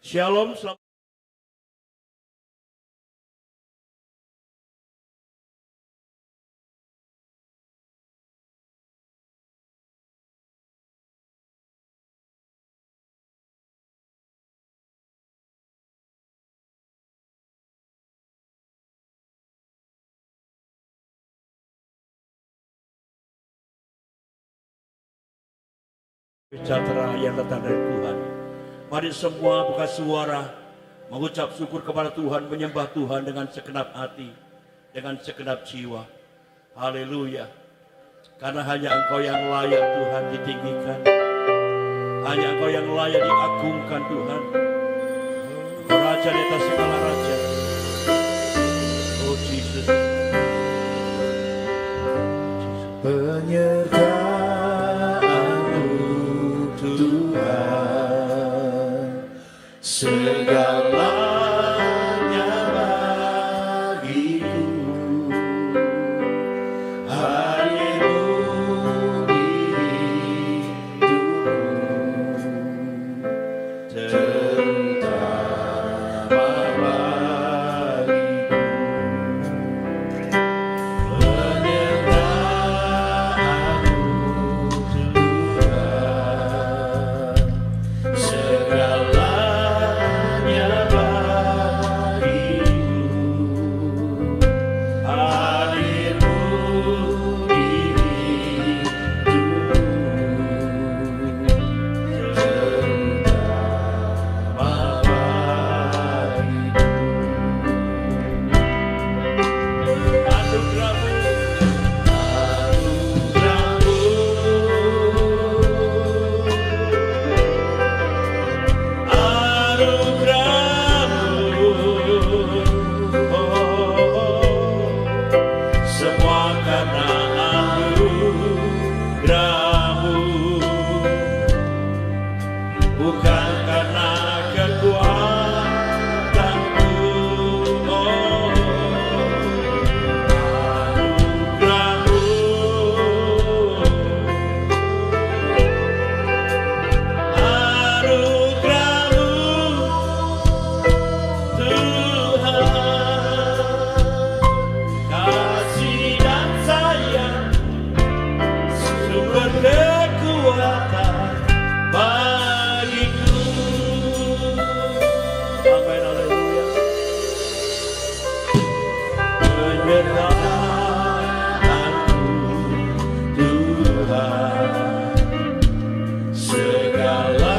Shalom, selamat. Sejahtera yang datang dari Tuhan. Mari semua buka suara, mengucap syukur kepada Tuhan, menyembah Tuhan dengan segenap hati, dengan segenap jiwa. Haleluya. Karena hanya Engkau yang layak Tuhan ditinggikan. Hanya Engkau yang layak diagungkan Tuhan. Raja di atas segala raja. Oh Jesus. Penyertaan-Mu Tuhan, segalanya bagiku, hadirmu di hidupku, terutama bagiku. Penyertaan-Mu Tuhan, segalanya bagiku, hadirmu di hidupku, terutama bagiku. Anugerah-Mu, Semua karena anugerah-Mu, bukan karena kekuatanku. Anugerah-Mu, anugerah-Mu Tuhan, kasih dan sayang, sumber kekuatan bagiku. amin, haleluya. Penyertaan-Mu Tuhan,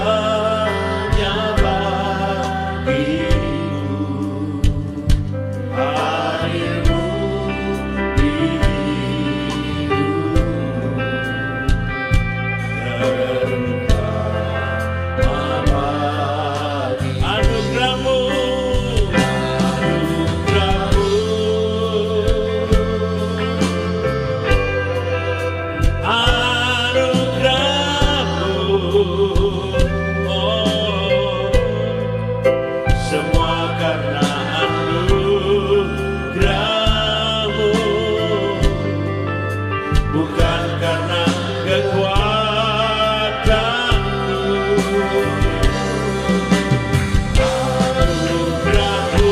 segalanya bagiku, hadirmu di hidupku, terutama bagiku. Anugerah-Mu, Semua karena anugerah-Mu, bukan karena kekuatanku. Anugerah-Mu,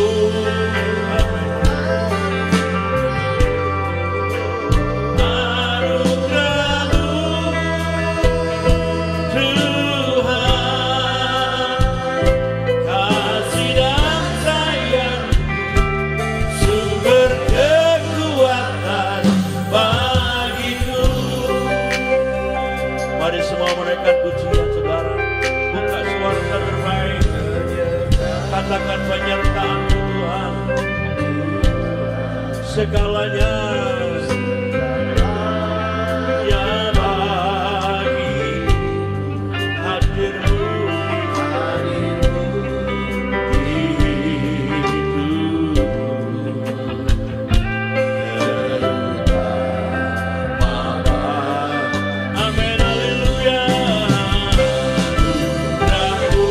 anugerah-Mu Tuhan, kasih dan sayang, sumber kekuatan bagiku. mari semua menaikkan pujian saudara. Buka suara kita terbaik. Katakan penyertaan-Mu Tuhan, segalanya ya bagi, hadirmu di hidupku, terutama bagiku. amin, haleluya. Anugerah-Mu,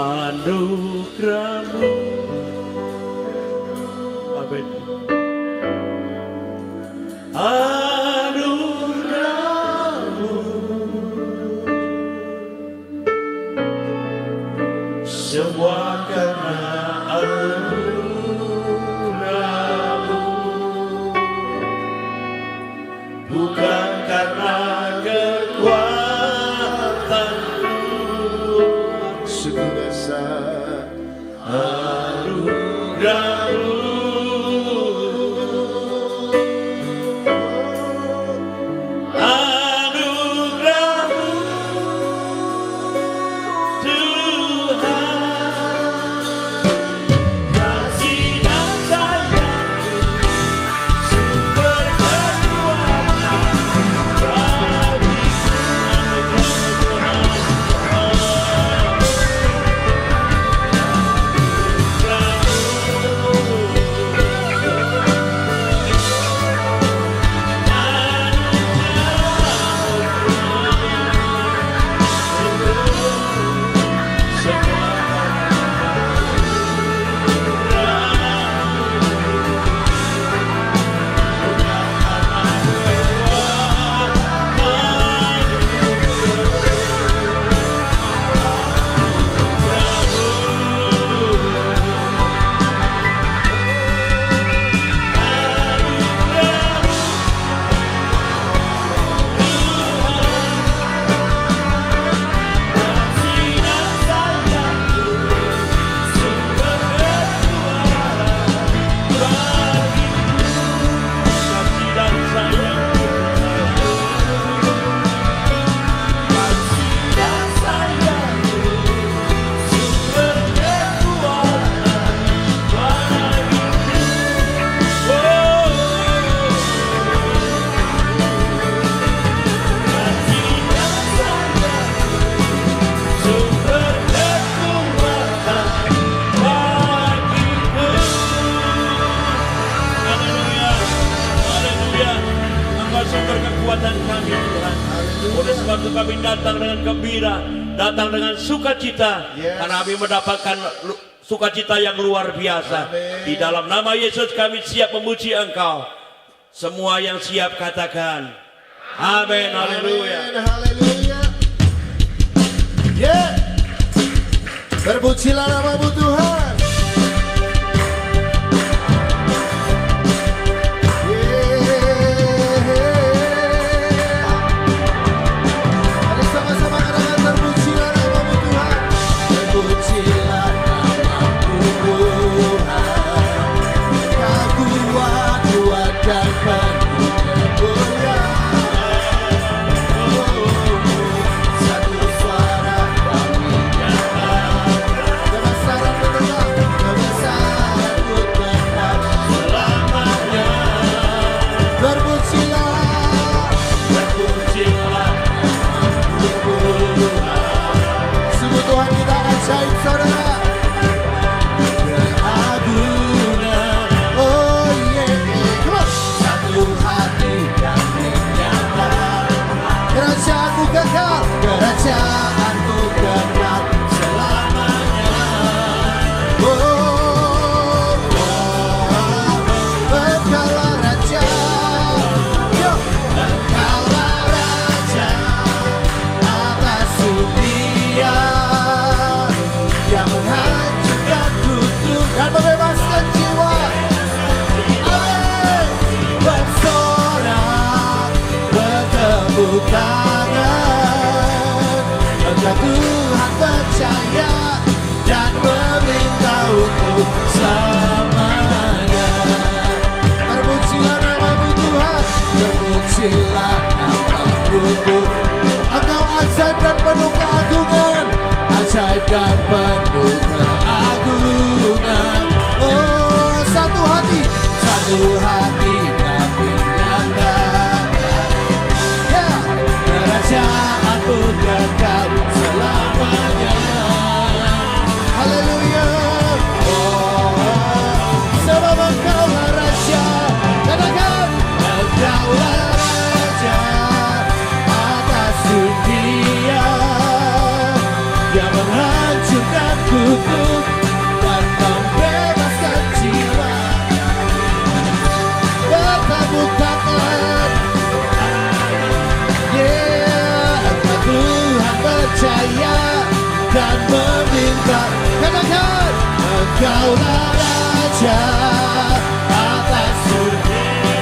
anugerah-Mu. Amin. Anugerah-Mu semua karena anugerah-Mu, bukan karena kekuatanku. Sungguh dasar anugerah-Mu, kami Tuhan. Oleh sebab itu kami datang dengan gembira, datang dengan sukacita, karena kami mendapatkan sukacita yang luar biasa. Di dalam nama Yesus kami siap memuji Engkau. Semua yang siap katakan amin. Haleluya. Haleluya. Yeah. Terpujilah nama-Mu Tuhan. Kerajaanmu kekal selamanya. Oh, Engkaulah Raja, Engkaulah Raja atas dunia yang menghancurkan kutuk dan membebaskan jiwa. Amin. Bersorak, bertepuk tangan. Engkau Tuhan percaya dan meminta untuk selamanya. Terpujilah nama-Mu Tuhan, terpujilah nama-Mu. Engkau ajaib dan penuh keagungan, ajaib dan penuh keagungan. Oh, satu hati kami nyatakan, ya, kerajaanmu kekal selamanya. Haleluya. Oh, sebab Engkaulah Raja, katakan Engkaulah Raja atas dunia yang menghancurkan Engkaulah Raja atas dunia,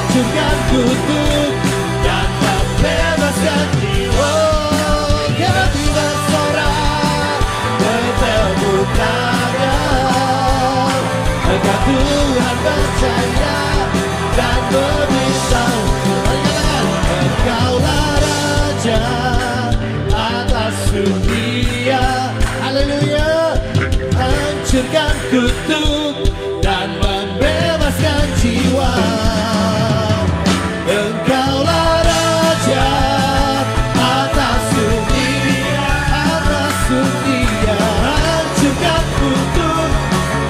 hancurkan kutuk dan membebaskan jiwa. Kami bersorak bertepuk tangan, Engkau Tuhan percaya dan beritahu. Engkaulah Raja atas dunia, haleluya, hancurkan kutuk dan membebaskan jiwa. Engkaulah Raja atas dunia, hancurkan kutuk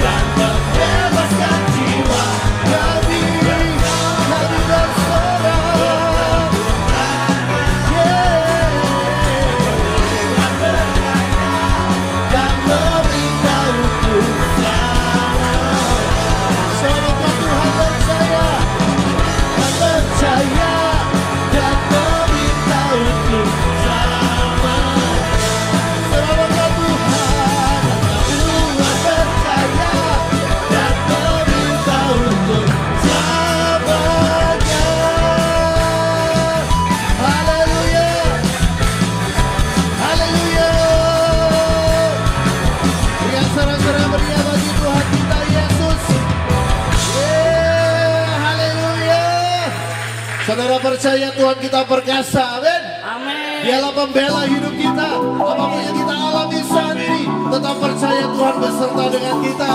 dan membebaskan jiwa. Kami bersorak, dan memberitahu Tuhan. Semoga Tuhan percaya dan memberitahu Tuhan. Semoga Tuhan percaya dan memberitahu Tuhan. Haleluya, haleluya. Berikan sorak-sorai meriah bagi Tuhan kita Yesus. Haleluya. Saudara percaya Tuhan kita perkasa, amin. Amin. Dialah pembela hidup kita. Apapun yang kita alami saat ini, tetap percaya Tuhan beserta dengan kita.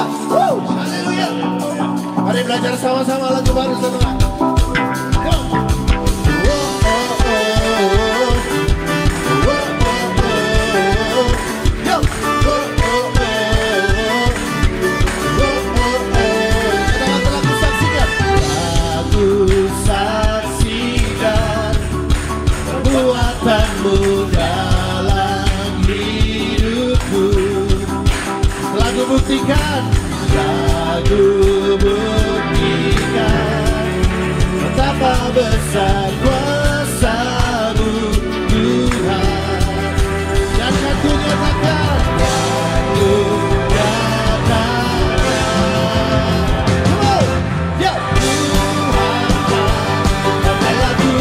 Haleluya. Mari belajar sama-sama lagu baru, saudara. Go. Yo. Lagu saksikan. Lagu saksikan perbuatanmu dalam hidupku. Lagu buktikan betapa besar kuasa-Mu Tuhan. Dan kan ku nyatakan, Come on, yo. Tuhan pembelaku,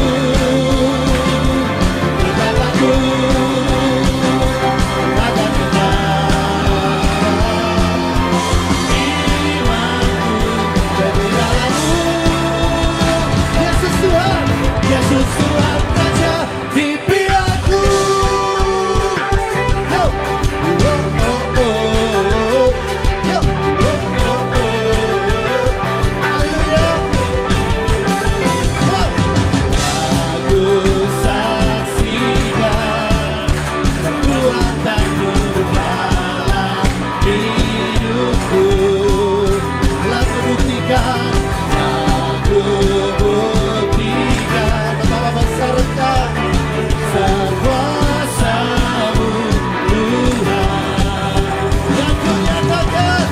pembelaku, akan Yesus Tuhan Raja di pihakku. Yo. Yo. Haleluya. Aku saksikan kekuatan-Mu dalam hidupku. Lagu buktikan, betapa besar Engkau, kuasa-Mu Tuhan. Yang ku nyatakan,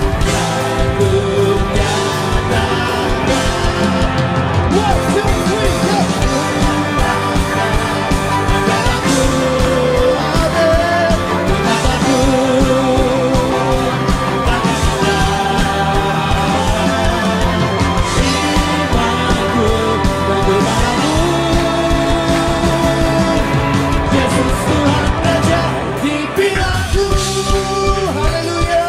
One, two, three, go. Belaku, amin. Betapa-Ku imanku bagi-Mu. Yesus Tuhan Raja di pihakku. Haleluya.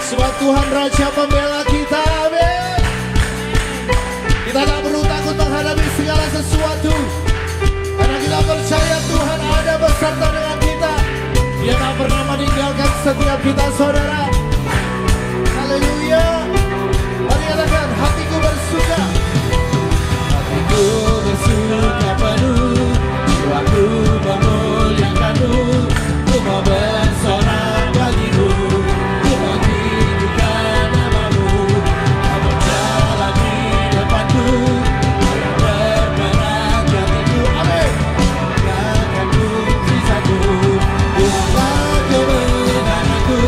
Sebab Tuhan Raja pembela kita, amin. Kita tak perlu takut menghadapi segala sesuatu, karena kita percaya Tuhan ada beserta dengan kita. Dia tak pernah meninggalkan setiap kita, saudara. Haleluya. Mari katakan, hatiku bersuka. Hatiku bersuka penuh, jiwaku memuliakan-Mu. Ku mau bersorak bagi-Mu, ku mau tinggikan nama-Mu. Kau berjalan di depanku, bergerak hatiku, amin. Takkan ku sisaku, Tuhanlah kemenanganku.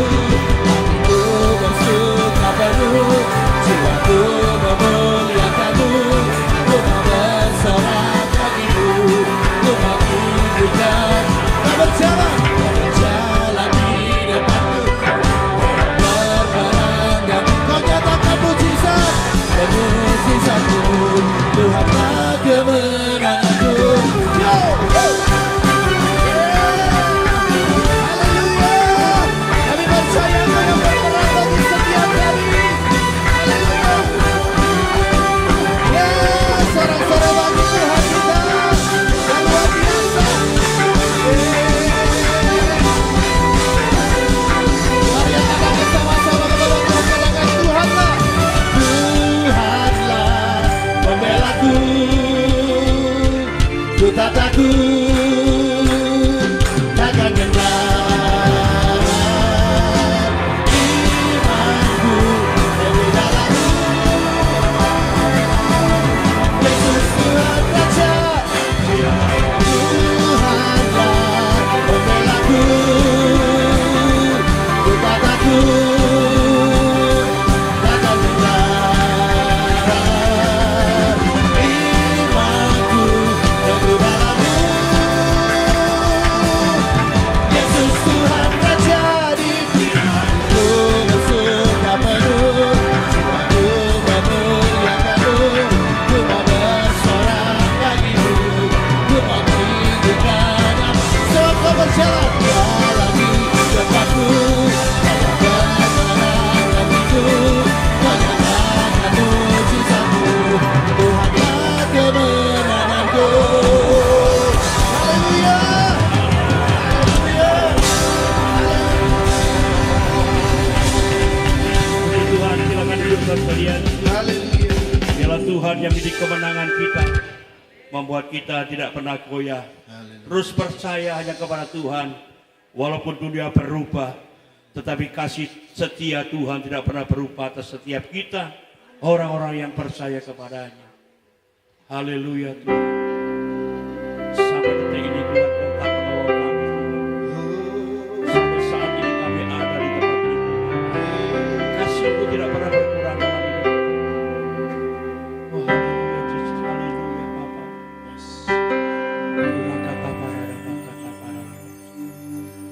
kemenangan kita membuat kita tidak pernah goyah. Terus percaya hanya kepada Tuhan. Walaupun dunia berubah, tetapi kasih setia Tuhan tidak pernah berubah atas setiap kita, orang-orang yang percaya kepadanya. Haleluya Tuhan. Sampai detik ini Tuhan Kau tak menolong kami Tuhan. Sampai saat ini kami ada di tempat ini Tuhan. Kasih-Mu tidak pernah berkurang dalam hidup kami. Oh haleluya Yesus, haleluya Bapa.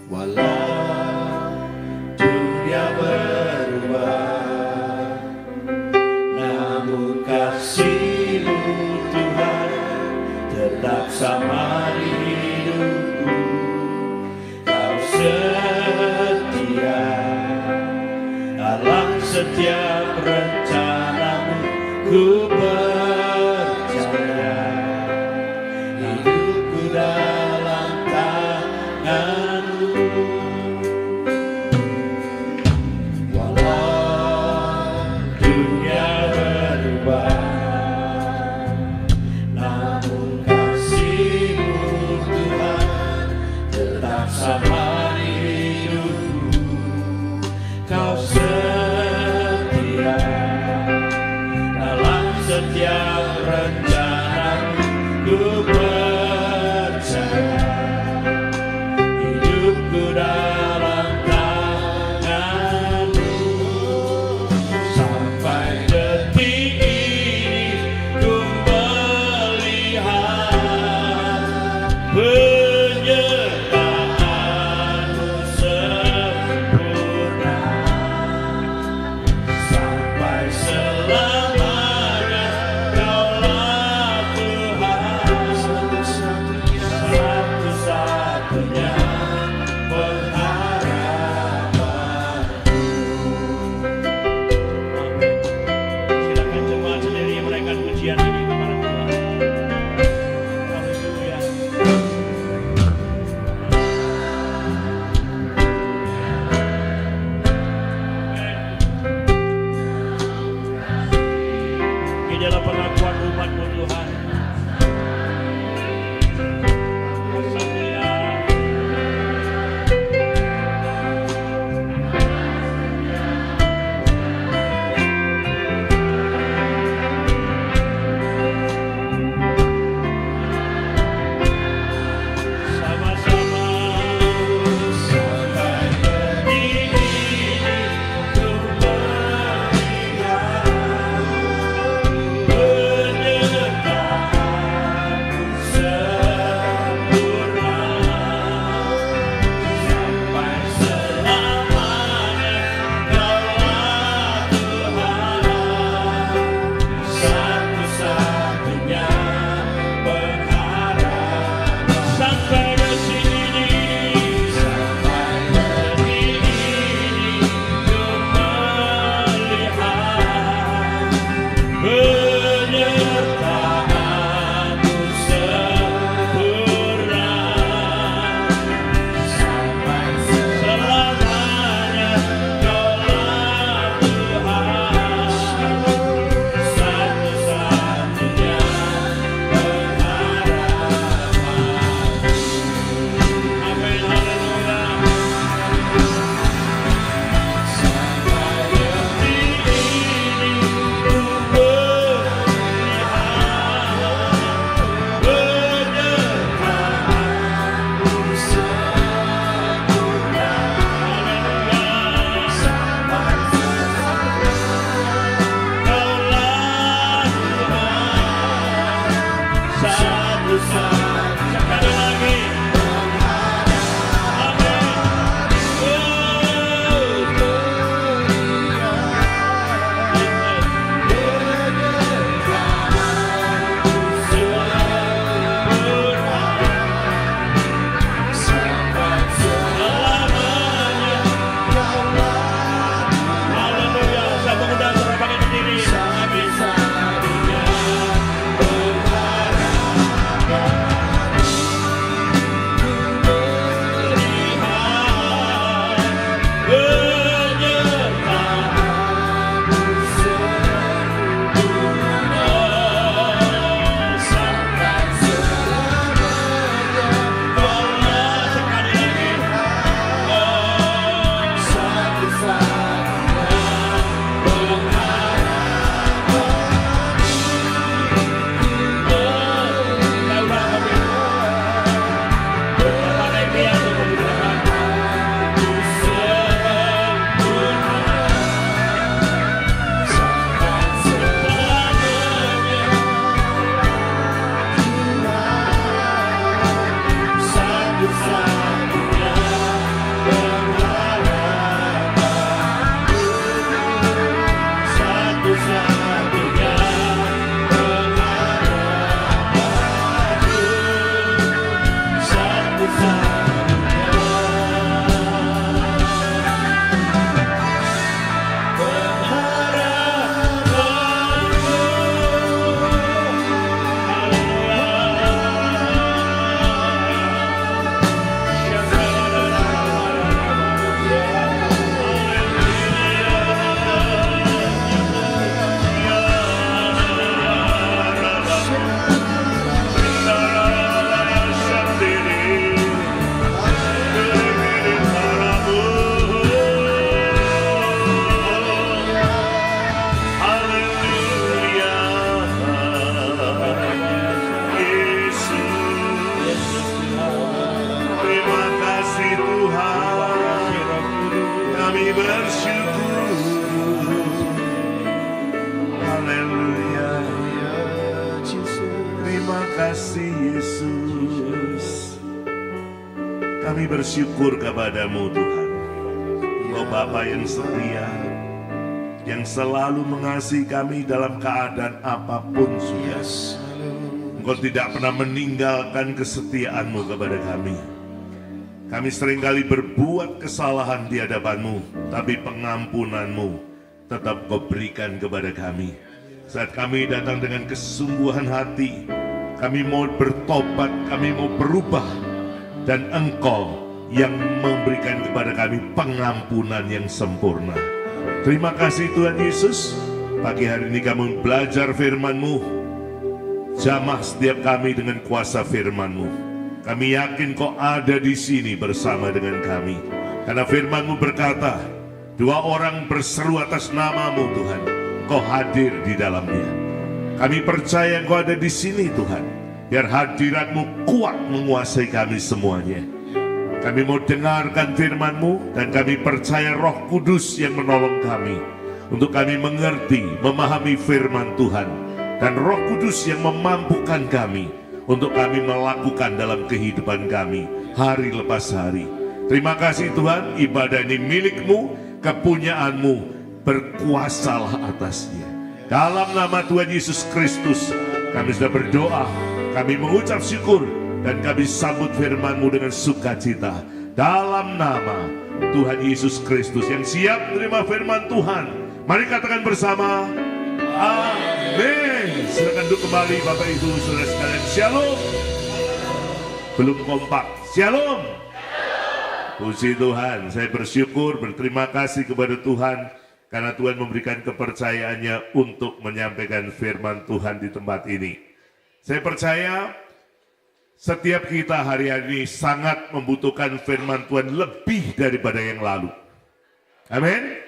Walau dunia berubah, namun kasih-Mu Tuhan tetap sama di hidupku. Kau setia dalam setiap rencana-Mu, ku percaya hidupku dalam tangan-Mu. Walau dunia berubah, namun kasih-Mu Tuhan tetap sama di hidupku. Kau setia dalam setiap rencana-Mu, ku percaya hidupku dalam tangan-Mu. Sampai detik ini ku melihat penyertaan Kami bersyukur kepadamu Tuhan. Engkau Bapa yang setia, yang selalu mengasihi kami dalam keadaan apapun sudah. Engkau tidak pernah meninggalkan kesetiaanmu kepada kami. Kami seringkali berbuat kesalahan di hadapanmu, tapi pengampunanmu tetap kau berikan kepada kami. Saat kami datang dengan kesungguhan hati, kami mau bertobat, kami mau berubah, dan Engkau yang memberikan kepada kami pengampunan yang sempurna. Terima kasih Tuhan Yesus. Pagi hari ini kami belajar firman-Mu. Jamah setiap kami dengan kuasa firman-Mu. Kami yakin Kau ada di sini bersama dengan kami. Karena firman-Mu berkata, 2 orang berseru atas nama-Mu Tuhan, Kau hadir di dalamnya. Kami percaya Kau ada di sini Tuhan. Biar hadirat-Mu kuat menguasai kami semuanya. Kami mau dengarkan firman-Mu dan kami percaya Roh Kudus yang menolong kami. Untuk kami mengerti, memahami firman Tuhan. Dan Roh Kudus yang memampukan kami untuk kami melakukan dalam kehidupan kami hari lepas hari. Terima kasih Tuhan, ibadah ini milik-Mu, kepunyaan-Mu, berkuasalah atasnya. Dalam nama Tuhan Yesus Kristus, kami sudah berdoa, kami mengucap syukur, dan kami sambut firman-Mu dengan sukacita. Dalam nama Tuhan Yesus Kristus yang siap menerima firman Tuhan, mari katakan bersama, amin. Silakan duduk kembali Bapak Ibu Saudara sekalian. Shalom. Belum kompak. Shalom. Puji Tuhan. Saya bersyukur, berterima kasih kepada Tuhan karena Tuhan memberikan kepercayaannya untuk menyampaikan firman Tuhan di tempat ini. Saya percaya setiap kita hari-hari ini sangat membutuhkan firman Tuhan lebih daripada yang lalu. Amin.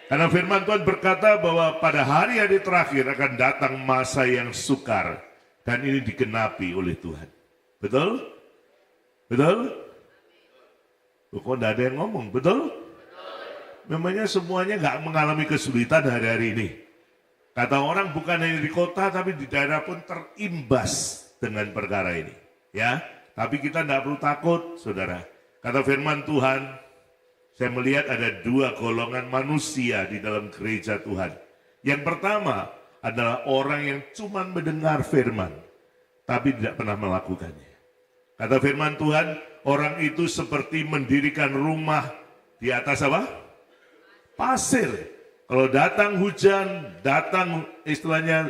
Karena firman Tuhan berkata bahwa pada hari-hari terakhir akan datang masa yang sukar. Dan ini digenapi oleh Tuhan. Betul? Betul? Kok tidak ada yang ngomong? Betul? Memangnya semuanya nggak mengalami kesulitan hari-hari ini. Kata orang bukan hanya di kota tapi di daerah pun terimbas dengan perkara ini. Ya, tapi kita tidak perlu takut, saudara. Kata firman Tuhan, saya melihat ada 2 golongan manusia di dalam gereja Tuhan. Yang pertama adalah orang yang cuma mendengar firman, tapi tidak pernah melakukannya. Kata firman Tuhan, orang itu seperti mendirikan rumah di atas apa? Pasir. Kalau datang hujan, datang istilahnya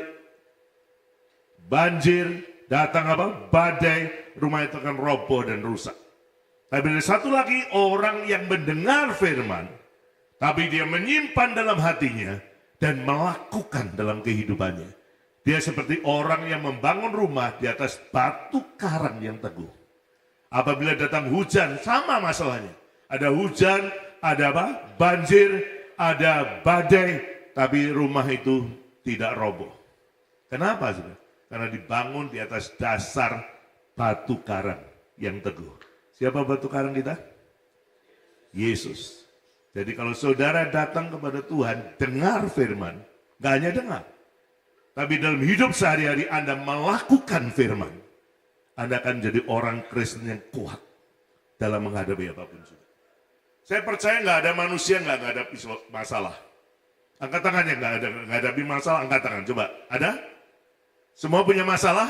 banjir, datang apa? Badai, rumah itu akan roboh dan rusak. Tapi ada satu lagi orang yang mendengar firman, tapi dia menyimpan dalam hatinya dan melakukan dalam kehidupannya. Dia seperti orang yang membangun rumah di atas batu karang yang teguh. Apabila datang hujan, sama masalahnya. Ada hujan, ada apa? Banjir, ada badai, tapi rumah itu tidak roboh. Kenapa? Karena dibangun di atas dasar batu karang yang teguh. Siapa batu karang kita? Yesus. Jadi kalau saudara datang kepada Tuhan, dengar firman, gak hanya dengar. Tapi dalam hidup sehari-hari Anda melakukan firman, Anda akan jadi orang Kristen yang kuat dalam menghadapi apapun juga. Saya percaya gak ada manusia yang gak menghadapi masalah. Angkat tangannya, gak ada menghadapi masalah, angkat tangan. Coba, ada? Semua punya masalah?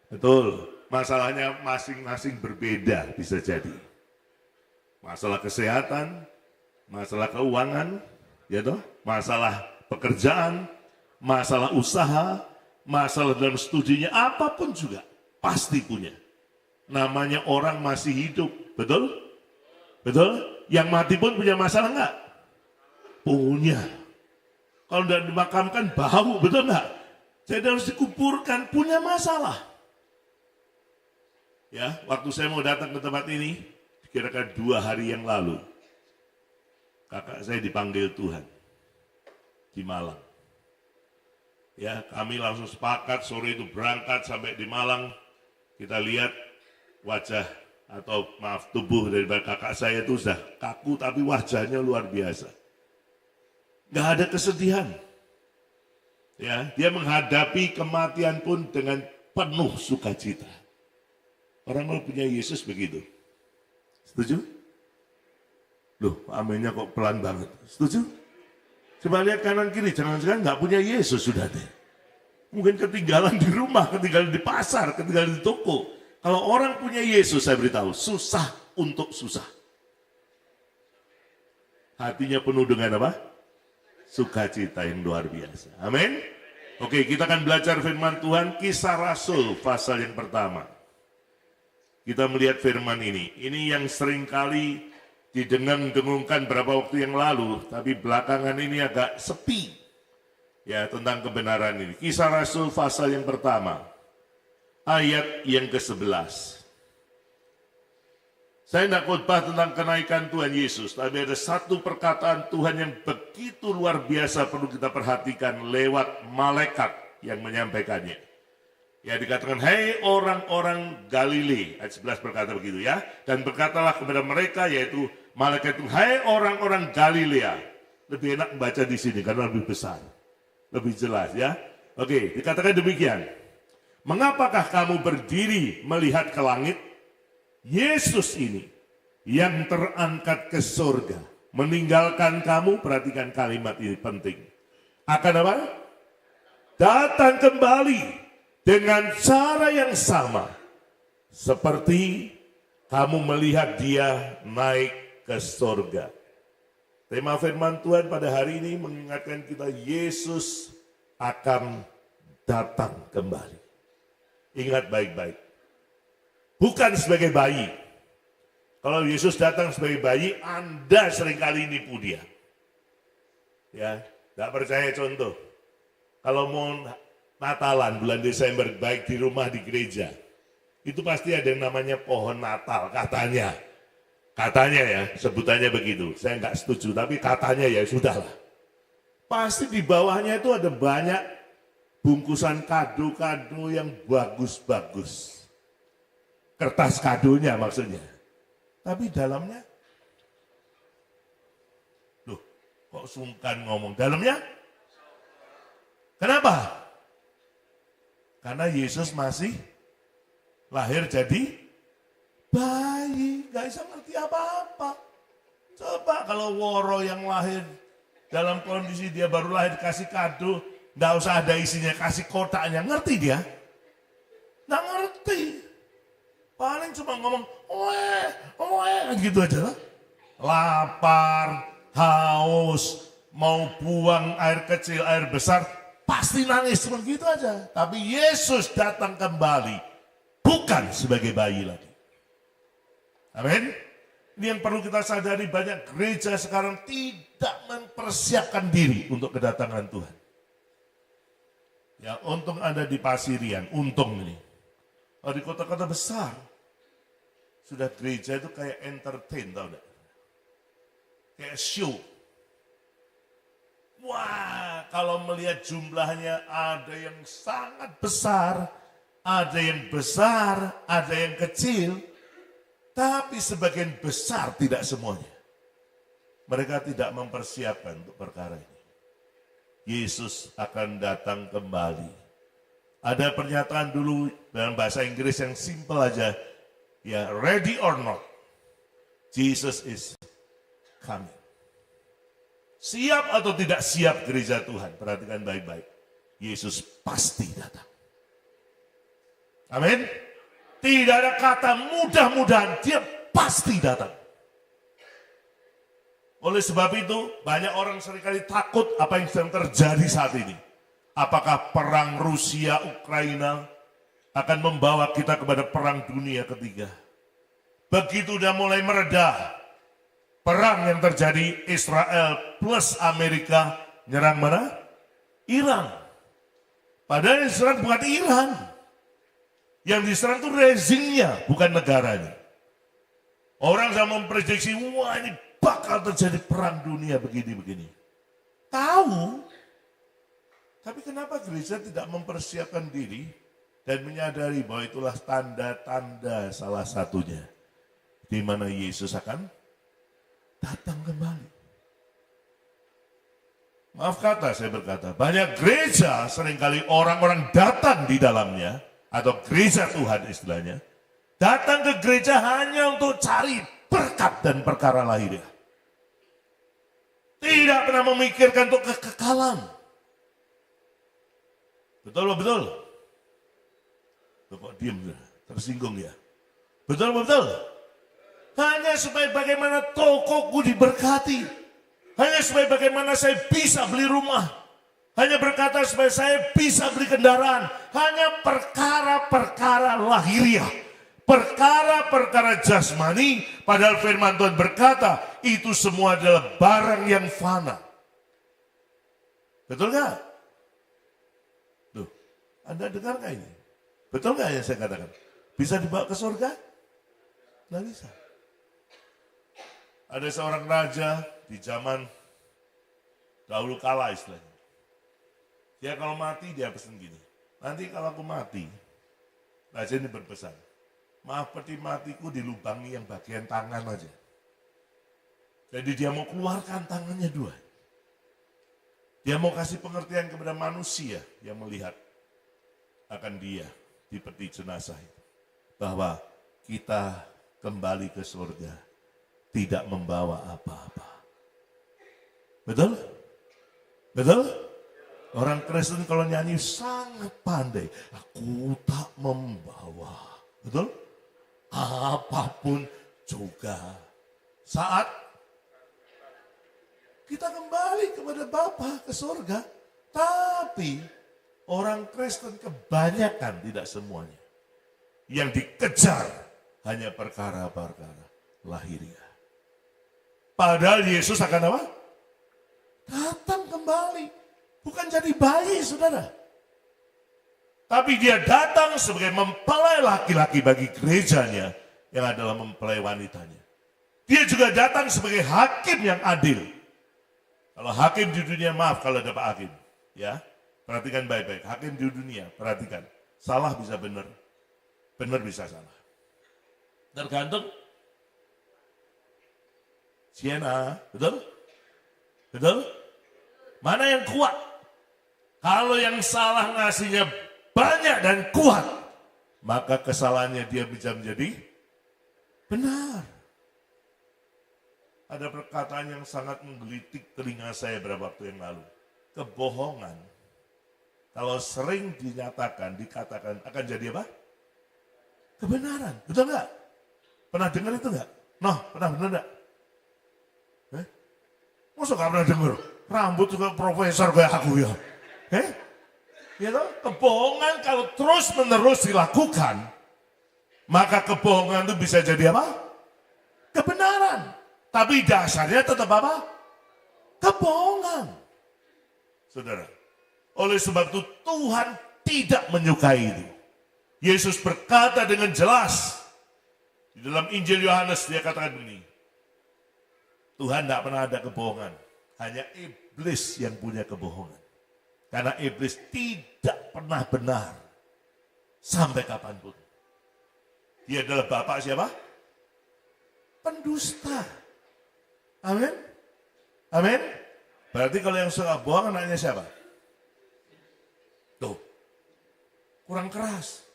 Betul. Masalahnya masing-masing berbeda bisa jadi. Masalah kesehatan, masalah keuangan, ya toh, masalah pekerjaan, masalah usaha, masalah dalam studinya, apapun juga pasti punya. Namanya orang masih hidup, betul? Betul? Yang mati pun punya masalah enggak? Punya. Kalau tidak dimakamkan bau, betul enggak? Jadi harus dikuburkan, punya masalah. Ya, waktu saya mau datang ke tempat ini, kira-kira 2 hari yang lalu, kakak saya dipanggil Tuhan di Malang. Ya, kami langsung sepakat sore itu berangkat sampai di Malang. Kita lihat wajah atau maaf tubuh daripada kakak saya itu sudah kaku, tapi wajahnya luar biasa. Gak ada kesedihan. Ya, dia menghadapi kematian pun dengan penuh sukacita. Orang kalau punya Yesus begitu. Setuju? Loh, aminnya kok pelan banget. Setuju? Coba lihat kanan kiri, jangan-jangan nggak punya Yesus sudah deh. Mungkin ketinggalan di rumah, ketinggalan di pasar, ketinggalan di toko. Kalau orang punya Yesus, saya beritahu, susah untuk susah. Hatinya penuh dengan apa? Sukacita yang luar biasa. Amin. Oke, kita akan belajar firman Tuhan, Kisah Rasul pasal yang pertama. Kita melihat firman ini. Ini yang seringkali didengung-dengungkan beberapa waktu yang lalu, tapi belakangan ini agak sepi ya tentang kebenaran ini. Kisah Rasul pasal yang pertama, ayat yang ke-11. Saya tidak khotbah tentang kenaikan Tuhan Yesus, tapi ada satu perkataan Tuhan yang begitu luar biasa perlu kita perhatikan lewat malaikat yang menyampaikannya. Ya, dikatakan, "Hei orang-orang Galilea," ayat 11 berkata begitu ya. "Dan berkatalah kepada mereka," yaitu malaikat itu, "Hei orang-orang Galilea." Lebih enak membaca di sini karena lebih besar, lebih jelas ya. Oke, dikatakan demikian. "Mengapakah kamu berdiri melihat ke langit? Yesus ini yang terangkat ke surga meninggalkan kamu," perhatikan kalimat ini penting, "akan apa? Datang kembali dengan cara yang sama seperti kamu melihat dia naik ke surga." Tema firman Tuhan pada hari ini mengingatkan kita, Yesus akan datang kembali. Ingat baik-baik. Bukan sebagai bayi. Kalau Yesus datang sebagai bayi, Anda seringkali nipu dia. Ya, tidak percaya contoh. Kalau mau Natalan bulan Desember, baik di rumah di gereja, itu pasti ada yang namanya pohon Natal, katanya. Katanya ya, sebutannya begitu. Saya nggak setuju, tapi katanya ya sudahlah. Pasti di bawahnya itu ada banyak bungkusan kado-kado yang bagus-bagus. Kertas kadonya maksudnya. Tapi dalamnya, loh kok sungkan ngomong, dalamnya? Kenapa? Karena Yesus masih lahir jadi bayi, gak bisa ngerti apa-apa. Coba kalau Woro yang lahir dalam kondisi dia baru lahir kasih kado, gak usah ada isinya, kasih kotaknya, ngerti dia? Gak ngerti. Paling cuma ngomong, gitu aja lah. Lapar, haus, mau buang air kecil, air besar, pasti nangis, cuma gitu aja. Tapi Yesus datang kembali, bukan sebagai bayi lagi. Amin. Ini yang perlu kita sadari, banyak gereja sekarang tidak mempersiapkan diri untuk kedatangan Tuhan. Ya, untung Anda di Pasirian, untung ini. Kalau di kota-kota besar, sudah gereja itu kayak entertain, tau gak? Kayak show. Wah, kalau melihat jumlahnya ada yang sangat besar, ada yang besar, ada yang kecil, tapi sebagian besar tidak semuanya. Mereka tidak mempersiapkan untuk perkara ini. Yesus akan datang kembali. Ada pernyataan dulu dalam bahasa Inggris yang simple aja, ya, ready or not, Jesus is coming. Siap atau tidak siap gereja Tuhan, perhatikan baik-baik. Yesus pasti datang. Amin. Tidak ada kata mudah-mudahan, dia pasti datang. Oleh sebab itu, banyak orang seringkali takut apa yang sedang terjadi saat ini. Apakah perang Rusia-Ukraina akan membawa kita kepada perang dunia ketiga? Begitu udah mulai mereda, perang yang terjadi Israel plus Amerika nyerang mana? Iran. Padahal yang diserang bukan Iran. Yang diserang itu rezimnya, bukan negaranya. Orang sudah memprediksi, wah ini bakal terjadi perang dunia begini-begini. Tahu. Tapi kenapa gereja tidak mempersiapkan diri dan menyadari bahwa itulah tanda-tanda salah satunya di mana Yesus akan datang kembali. Maaf kata saya berkata, banyak gereja seringkali orang-orang datang di dalamnya, atau gereja Tuhan istilahnya, datang ke gereja hanya untuk cari berkat dan perkara lahiriah. Tidak pernah memikirkan untuk kekekalan. Betul? Kok diam, tersinggung ya? Betul? Hanya supaya bagaimana tokoku diberkati. Hanya supaya bagaimana saya bisa beli rumah. Hanya berkata supaya saya bisa beli kendaraan. Hanya perkara-perkara lahiriah. Perkara-perkara jasmani. Padahal firman Tuhan berkata, itu semua adalah barang yang fana. Betul gak? Tuh, Anda dengar gak ini? Betul gak yang saya katakan? Bisa dibawa ke surga? Nggak bisa. Ada seorang raja di zaman dahulu kala istilahnya. Dia kalau mati dia pesan gini. Nanti kalau aku mati, raja ini berpesan. Maaf peti matiku dilubangi yang bagian tangan aja. Jadi dia mau keluarkan tangannya dua. Dia mau kasih pengertian kepada manusia yang melihat akan dia di peti jenazah itu. Bahwa kita kembali ke surga. Tidak membawa apa-apa. Betul? Orang Kristen kalau nyanyi sangat pandai. Aku tak membawa. Betul? Apapun juga. Saat kita kembali kepada Bapa ke surga. Tapi orang Kristen kebanyakan, tidak semuanya. Yang dikejar hanya perkara-perkara lahiriah. Padahal Yesus akan apa? Datang kembali. Bukan jadi bayi, saudara. Tapi dia datang sebagai mempelai laki-laki bagi gerejanya yang adalah mempelai wanitanya. Dia juga datang sebagai hakim yang adil. Kalau hakim di dunia, maaf kalau ada Pak Hakim. Ya, perhatikan baik-baik. Hakim di dunia, perhatikan. Salah bisa benar. Benar bisa salah. Tergantung Siena, betul? Mana yang kuat? Kalau yang salah ngasihnya banyak dan kuat, maka kesalahannya dia bisa menjadi benar. Ada perkataan yang sangat menggelitik telinga saya beberapa waktu yang lalu. Kebohongan, kalau sering dikatakan akan jadi apa? Kebenaran, betul nggak? Pernah dengar itu nggak? Pernah benar nggak? Masa gak pernah denger? Rambut juga profesor kayak aku ya. Ya toh? Kebohongan kalau terus menerus dilakukan, maka kebohongan itu bisa jadi apa? Kebenaran. Tapi dasarnya tetap apa? Kebohongan. Saudara, oleh sebab itu Tuhan tidak menyukai itu. Yesus berkata dengan jelas, di dalam Injil Yohanes dia katakan begini, Tuhan tidak pernah ada kebohongan. Hanya iblis yang punya kebohongan. Karena iblis tidak pernah benar. Sampai kapanpun. Dia adalah bapak siapa? Pendusta. Amin. Berarti kalau yang suka bohong anaknya siapa? Tuh. Kurang keras.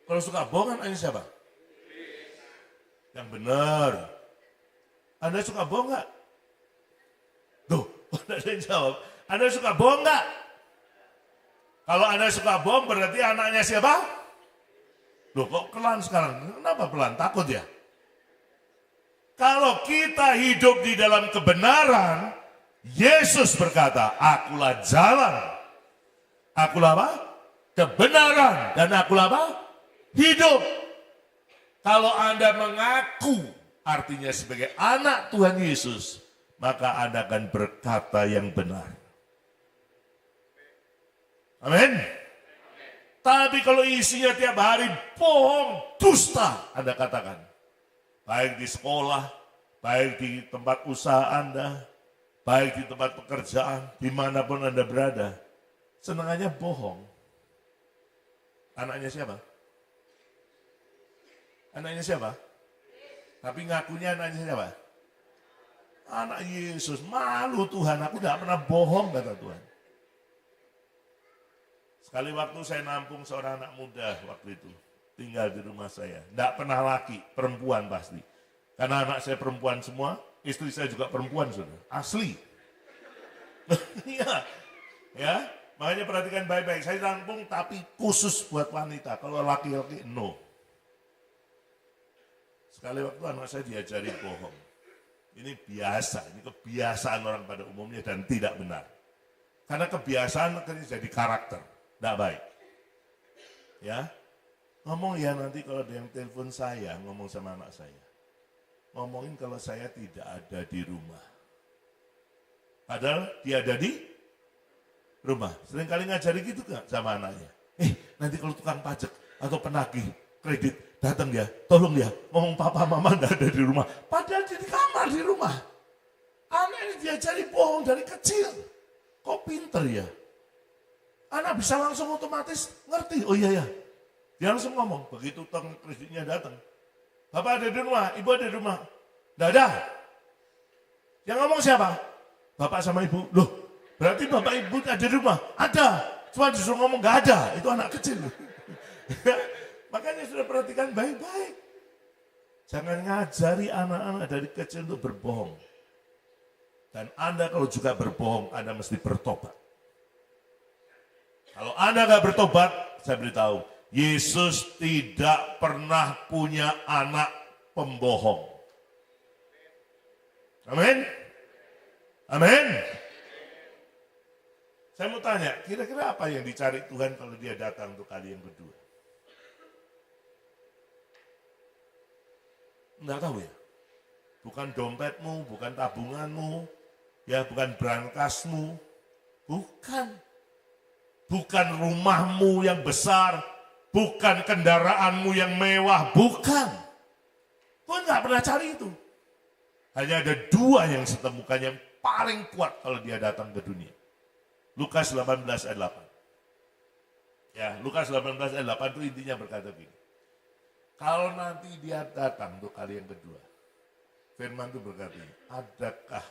Kalau suka bohong anaknya siapa? Yang benar. Anda suka bohong nggak? Tuh, Anda jawab. Anda suka bohong nggak? Kalau Anda suka bohong berarti anaknya siapa? Loh kok pelan sekarang? Kenapa pelan? Takut ya? Kalau kita hidup di dalam kebenaran, Yesus berkata, akulah jalan. Akulah apa? Kebenaran. Dan akulah apa? Hidup. Kalau Anda mengaku artinya sebagai anak Tuhan Yesus, maka Anda akan berkata yang benar. Amin. Tapi kalau isinya tiap hari bohong, dusta, Anda katakan. Baik di sekolah, baik di tempat usaha Anda, baik di tempat pekerjaan, dimanapun Anda berada. Senangannya bohong. Anaknya siapa? Anaknya siapa? Tapi ngakunya anaknya siapa? Anak Yesus. Malu Tuhan, aku tidak pernah bohong, kata Tuhan. Sekali waktu saya nampung seorang anak muda waktu itu. Tinggal di rumah saya. Tidak pernah laki, perempuan pasti. Karena anak saya perempuan semua, istri saya juga perempuan, saudara. Asli. Iya, ya. Makanya perhatikan baik-baik. Saya rampung tapi khusus buat wanita. Kalau laki-laki, no. Sekali waktu anak saya diajari bohong. Ini biasa, ini kebiasaan orang pada umumnya dan tidak benar. Karena kebiasaan akhirnya jadi karakter, tidak baik. Ya, ngomong ya nanti kalau ada yang telepon saya, ngomong sama anak saya. Ngomongin kalau saya tidak ada di rumah. Padahal dia ada di rumah. Seringkali ngajari gitu gak sama anaknya. Nanti kalau tukang pajak atau penagih kredit datang ya, tolong ya, ngomong papa mama enggak ada di rumah. Padahal dia di kamar di rumah. Anak ini diajari bohong dari kecil. Kok pinter ya? Anak bisa langsung otomatis ngerti. Oh iya ya. Dia langsung ngomong, begitu tukang kreditnya datang. Bapak ada di rumah, ibu ada di rumah. Enggak ada. Yang ngomong siapa? Bapak sama ibu. Loh, berarti bapak ibu ada di rumah? Ada. Cuma disuruh ngomong enggak ada. Itu anak kecil. Makanya sudah perhatikan baik-baik. Jangan ngajari anak-anak dari kecil untuk berbohong. Dan Anda kalau juga berbohong, Anda mesti bertobat. Kalau Anda nggak bertobat, saya beritahu, Yesus tidak pernah punya anak pembohong. Amin. Amin. Saya mau tanya, kira-kira apa yang dicari Tuhan kalau dia datang untuk kali yang kedua? Enggak tahu ya. Bukan dompetmu, bukan tabunganmu, ya bukan brankasmu, bukan. Bukan rumahmu yang besar, bukan kendaraanmu yang mewah, bukan. Tuhan nggak pernah cari itu. Hanya ada dua yang saya temukan yang paling kuat kalau dia datang ke dunia. Lukas 18 ayat 8. Ya, Lukas 18 ayat 8 itu intinya berkata begini. Kalau nanti dia datang untuk kali yang kedua, firman itu berkata, adakah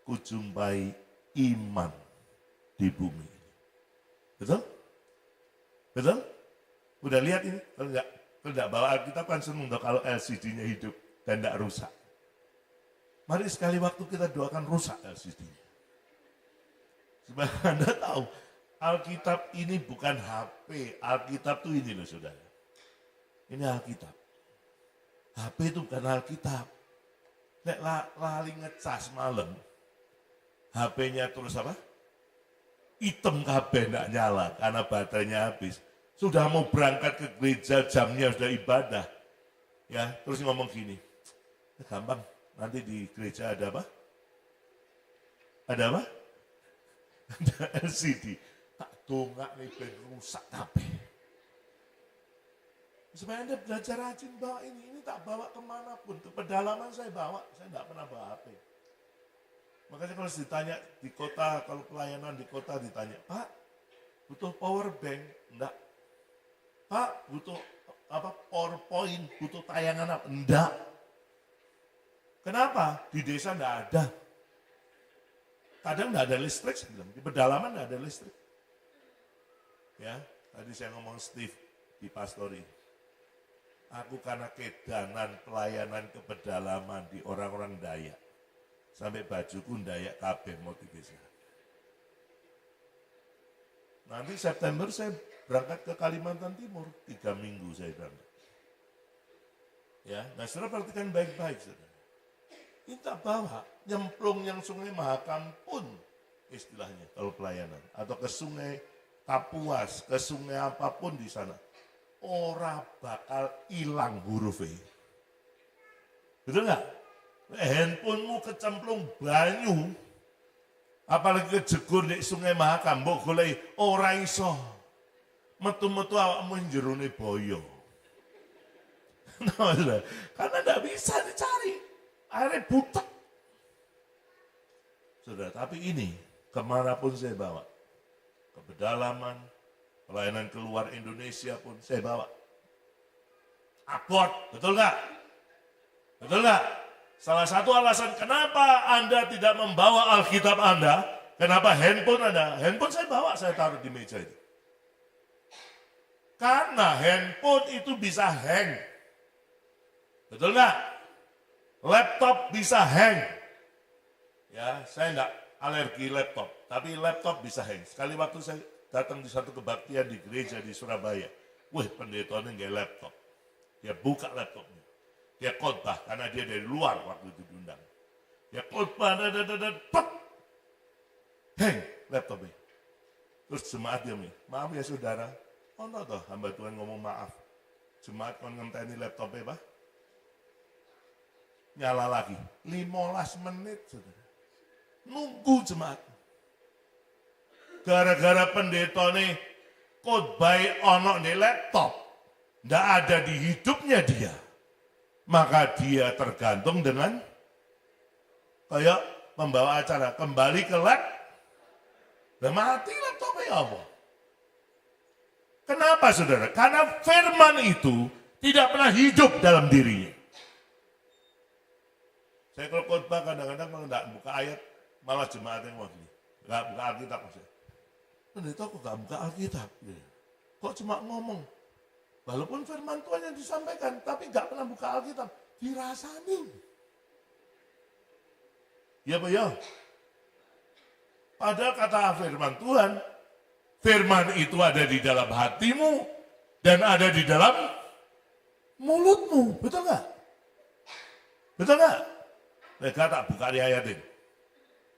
kujumpai iman di bumi ini? Betul? Betul? Udah lihat ini? Kalau enggak bawa Alkitab kan senang kalau LCD-nya hidup dan enggak rusak. Mari sekali waktu kita doakan rusak LCD-nya. Supaya Anda tahu, Alkitab ini bukan HP, Alkitab itu ini loh saudara. Ini Alkitab. HP itu bukan Alkitab. Nek lali ngecas malam, HP-nya terus apa? Hitam kabeh enggak nyala karena baterainya habis. Sudah mau berangkat ke gereja, jamnya sudah ibadah. Ya, terus ngomong gini. Gampang, nanti di gereja ada apa? Ada apa? Ada LCD. Tak dongak nih ben rusak kabeh. Supaya Anda belajar rajin bawa ini tak bawa kemanapun. Ke pedalaman saya bawa, saya tidak pernah bawa HP. Makanya kalau ditanya di kota, kalau pelayanan di kota ditanya, Pak, butuh power bank? Enggak. Pak, butuh apa PowerPoint, butuh tayangan apa? Enggak. Kenapa? Di desa enggak ada. Kadang enggak ada listrik, saya bilang. Di pedalaman enggak ada listrik. Ya, tadi saya ngomong Steve di pastori. Aku karena kedanan pelayanan ke pedalaman di orang-orang Dayak. Sampai bajuku Dayak kabeh mau di desa. Nanti September saya berangkat ke Kalimantan Timur. 3 minggu saya berangkat. Ya, nah saudara perhatikan baik-baik saudara. Kita bawa nyemplung yang Sungai Mahakam pun istilahnya kalau pelayanan. Atau ke Sungai Kapuas, ke sungai apapun di sana. Ora bakal hilang hurufnya. Betul nggak? Handphonemu kecemplung banyu, apalagi kejegur di Sungai Mahakam, mbok golek ora iso. Metu-metu awakmu jerone boyo. Karena tidak bisa dicari. Akhirnya butek. Sudah, tapi ini kemanapun saya bawa, ke pedalaman, pelayanan keluar Indonesia pun saya bawa. Abot, betul nggak? Betul nggak? Salah satu alasan kenapa Anda tidak membawa Alkitab Anda, kenapa handphone Anda, handphone saya bawa, saya taruh di meja itu. Karena handphone itu bisa hang. Betul nggak? laptop bisa hang. Ya, saya enggak alergi laptop, tapi laptop bisa hang. Sekali waktu saya datang di satu kebaktian di gereja di Surabaya, wih pendetanya nggak laptop. Dia buka laptopnya, dia khotbah karena dia dari luar waktu itu diundang. Dia khotbah, hang laptopnya. Terus jemaat dia nih, maaf ya saudara, ono toh hamba Tuhan ngomong maaf. Jemaat kon ngenteni laptopnya Pak. Nyala lagi, 15 menit saudara. Nunggu jemaat. Gara-gara pendeta nih khotbah ono di laptop, ndak ada di hidupnya dia. Maka dia tergantung dengan kayak membawa acara kembali ke lab. Nah, mati laptopnya apa? Kenapa saudara? Karena firman itu tidak pernah hidup dalam dirinya. Saya kalau khotbah kadang-kadang kalau enggak buka ayat, malah jemaat yang mau gini. Enggak buka Alkitab maksudnya. Pendeta kok enggak buka Alkitab? Kok cuma ngomong? Walaupun firman Tuhan yang disampaikan, tapi enggak pernah buka Alkitab. Dirasani. Ya Pak ya? Padahal kata firman Tuhan, firman itu ada di dalam hatimu dan ada di dalam mulutmu. Betul nggak? Betul nggak? Mereka tak buka di ayat ini.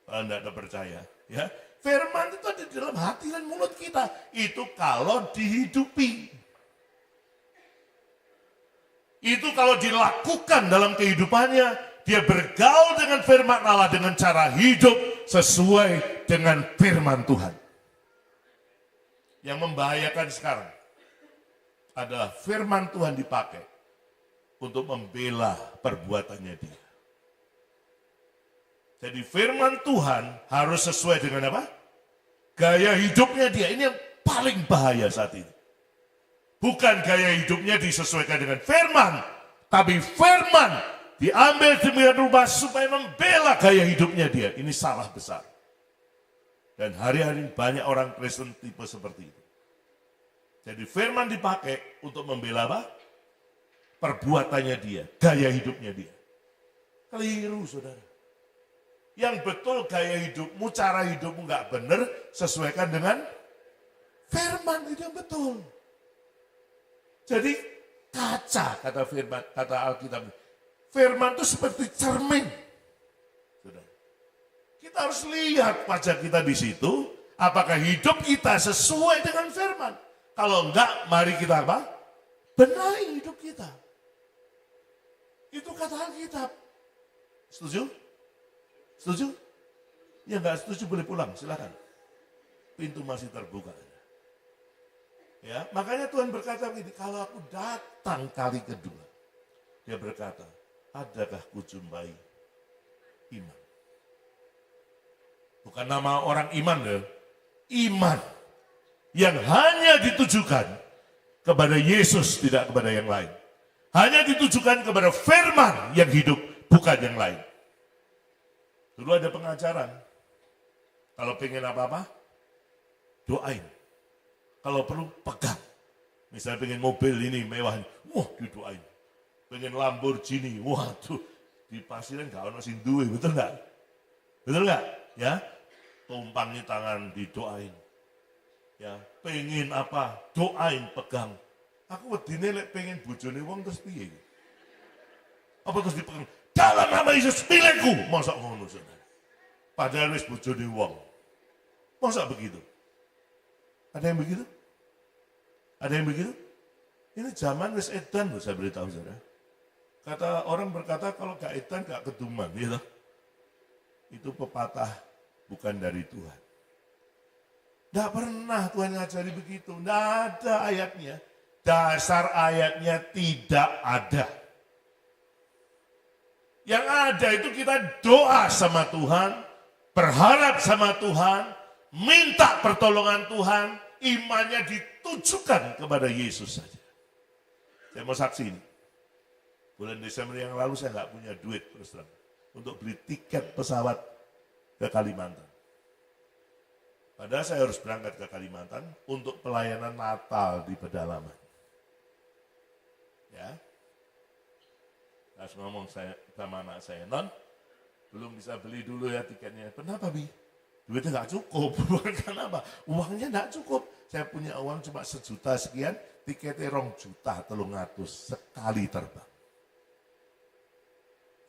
Kalau tidak percaya. Ya. Firman itu ada di dalam hati dan mulut kita. Itu kalau dihidupi. Itu kalau dilakukan dalam kehidupannya. Dia bergaul dengan firman Allah dengan cara hidup sesuai dengan firman Tuhan. Yang membahayakan sekarang adalah firman Tuhan dipakai untuk membela perbuatannya dia. Jadi firman Tuhan harus sesuai dengan apa? Gaya hidupnya dia. Ini yang paling bahaya saat ini. Bukan gaya hidupnya disesuaikan dengan firman, tapi firman diambil demikian rupa supaya membela gaya hidupnya dia. Ini salah besar. Dan hari-hari banyak orang Kristen tipe seperti itu. Jadi firman dipakai untuk membela apa? Perbuatannya dia, gaya hidupnya dia. Keliru saudara. Yang betul gaya hidupmu, cara hidupmu nggak benar, sesuaikan dengan firman itu yang betul. Jadi kaca kata firman, kata Alkitab. Firman itu seperti cermin. Saudara. Kita harus lihat wajah kita di situ, apakah hidup kita sesuai dengan firman. Kalau enggak, mari kita apa? Benahi hidup kita. Itu kata Alkitab. Setuju? Setuju? Ya enggak setuju boleh pulang, silakan. Pintu masih terbuka. Ya, makanya Tuhan berkata begini, kalau aku datang kali kedua, dia berkata, adakah kujumpai iman? Bukan nama orang iman loh. Iman yang hanya ditujukan kepada Yesus, tidak kepada yang lain. Hanya ditujukan kepada firman yang hidup, bukan yang lain. Dulu ada pengajaran, kalau pengen apa-apa, doain. Kalau perlu pegang. Misalnya pengen mobil ini mewah, wah didoain. Pengen Lamborghini, waduh, di pasiran gak ada sing duwe, betul nggak? Betul nggak? Ya, tumpangi tangan didoain. Ya, pengen apa? Doain, pegang. Aku wedine lek pengen bojone wong terus piye? Apa terus dipegang? Dalam nama Yesus pilihku, masa ngono saudara. Padahal wis bojone wong. Masa begitu? Ada yang begitu? Ada yang begitu? Ini zaman wis edan loh, saya beritahu saudara. Kata orang berkata kalau gak edan gak keduman, gitu. Itu pepatah bukan dari Tuhan. Tidak pernah Tuhan ngajari begitu, tidak ada ayatnya. Dasar ayatnya tidak ada. Yang ada itu kita doa sama Tuhan, berharap sama Tuhan, minta pertolongan Tuhan, imannya ditujukan kepada Yesus saja. Saya mau saksi ini. Bulan Desember yang lalu saya nggak punya duit terus terang untuk beli tiket pesawat ke Kalimantan. Padahal saya harus berangkat ke Kalimantan untuk pelayanan Natal di pedalaman. Ya. Terus ngomong saya sama anak saya, non, belum bisa beli dulu ya tiketnya. Kenapa, Bi? Duitnya nggak cukup. Bukan kenapa, uangnya nggak cukup. Saya punya uang cuma 1 juta sekian, tiketnya 2 juta 300 sekali terbang.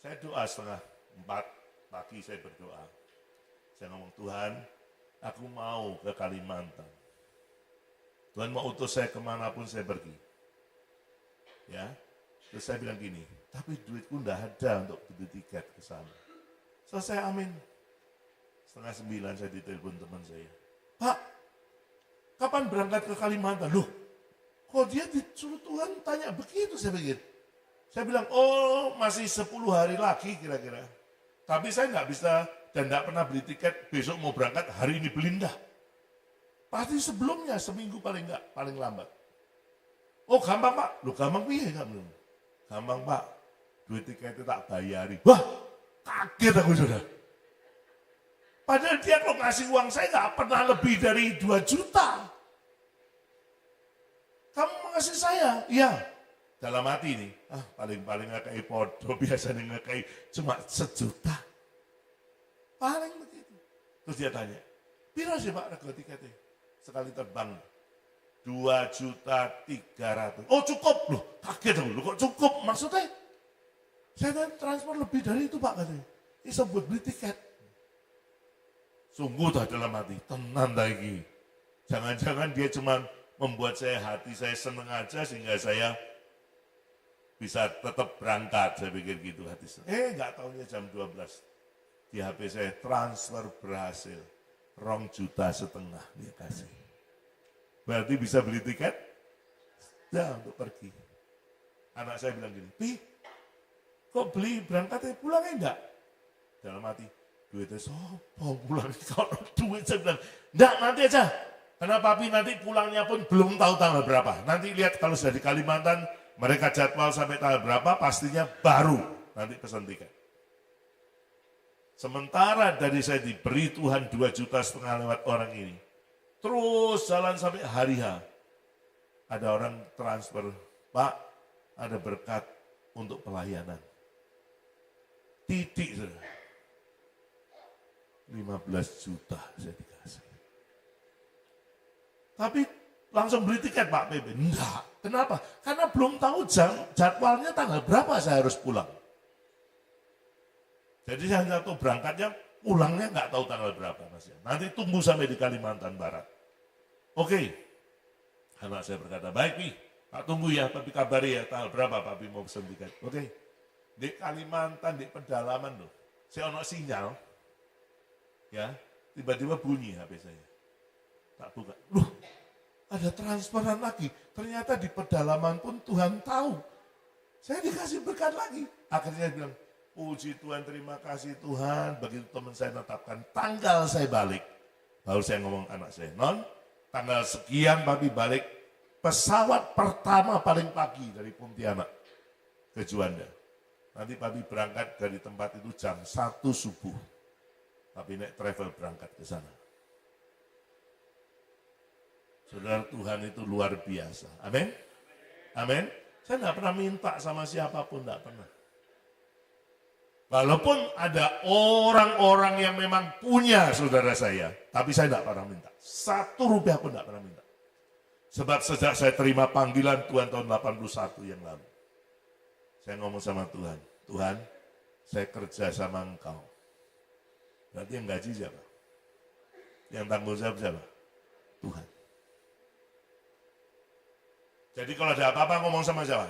Saya doa setengah 4 pagi, saya berdoa. Saya ngomong, Tuhan, aku mau ke Kalimantan. Tuhan mau utus saya kemanapun saya pergi. Ya, terus saya bilang gini, tapi duitku nggak ada untuk beli tiket ke sana. Selesai, amin. Setengah 9 saya ditelepon teman saya. Pak, kapan berangkat ke Kalimantan? Loh, kok dia disuruh Tuhan tanya begitu, saya pikir. Saya bilang, oh masih 10 hari lagi kira-kira. Tapi saya nggak bisa dan nggak pernah beli tiket, besok mau berangkat, hari ini beli enggak. Pasti sebelumnya, seminggu paling lambat. Oh gampang Pak, loh gampang piye kamu? Gampang Pak, duit tiketnya tak bayari. Wah, kaget aku sudah. Padahal dia kalau ngasih uang saya nggak pernah lebih dari 2 juta. Kamu mengasih saya? Iya. Dalam hati ini, paling-paling ngakai podo, biasanya ngakai cuma 1 juta. Paling begitu. Terus dia tanya, pira sih Pak rego tiketnya? Sekali terbang 2.300.000. Oh cukup loh, kaget aku. Loh kok cukup? Maksudnya saya kan transfer lebih dari itu Pak katanya. Ini buat beli tiket. Sungguh dah dalam hati, tenang lagi. Jangan-jangan dia cuma membuat hati saya seneng aja sehingga saya bisa tetap berangkat. Saya pikir gitu hati saya. Nggak tahunya jam 12. Di HP saya transfer berhasil. 2,5 juta dia kasih. Berarti bisa beli tiket? Ya untuk pergi. Anak saya bilang gini, Pi, kok beli berangkatnya pulangnya enggak? Dalam hati, duitnya sopo pulang. Kalau duit saya bilang, enggak nanti aja. Karena papi nanti pulangnya pun belum tahu tanggal berapa. Nanti lihat kalau sudah di Kalimantan, mereka jadwal sampai tanggal berapa, pastinya baru nanti pesan tiket. Sementara dari saya diberi Tuhan 2,5 juta lewat orang ini. Terus jalan sampai hari H. Ada orang transfer, Pak, ada berkat untuk pelayanan. Titik, 15 juta saya dikasih. Tapi langsung beli tiket Pak PB. Enggak, kenapa? Karena belum tahu jadwalnya tanggal berapa saya harus pulang. Jadi saya hanya tahu berangkatnya, pulangnya nggak tahu tanggal berapa Mas. Nanti tunggu sampai di Kalimantan Barat. Oke, anak saya berkata, baik Pi, Pak tunggu ya, tapi kabari ya tanggal berapa Pak Pi mau pesen tiket. Oke, di Kalimantan, di pedalaman loh, saya ono sinyal, ya tiba-tiba bunyi HP saya. Tak buka, loh ada transferan lagi, ternyata di pedalaman pun Tuhan tahu. Saya dikasih berkat lagi. Akhirnya saya bilang, puji Tuhan, terima kasih Tuhan. Begitu teman saya menetapkan tanggal saya balik. Baru saya ngomong anak saya, non, tanggal sekian Papi balik. Pesawat pertama paling pagi dari Pontianak ke Juanda. Nanti Papi berangkat dari tempat itu jam 1 subuh. Papi naik travel berangkat ke sana. Saudara, Tuhan itu luar biasa. Amin. Amin. Saya tidak pernah minta sama siapapun, tidak pernah. Walaupun ada orang-orang yang memang punya saudara saya, tapi saya tidak pernah minta. 1 rupiah pun tidak pernah minta. Sebab sejak saya terima panggilan Tuhan tahun 81 yang lalu, saya ngomong sama Tuhan, Tuhan, saya kerja sama Engkau. Berarti yang gaji siapa? Yang tanggung jawab siapa? Tuhan. Jadi kalau ada apa-apa ngomong sama siapa?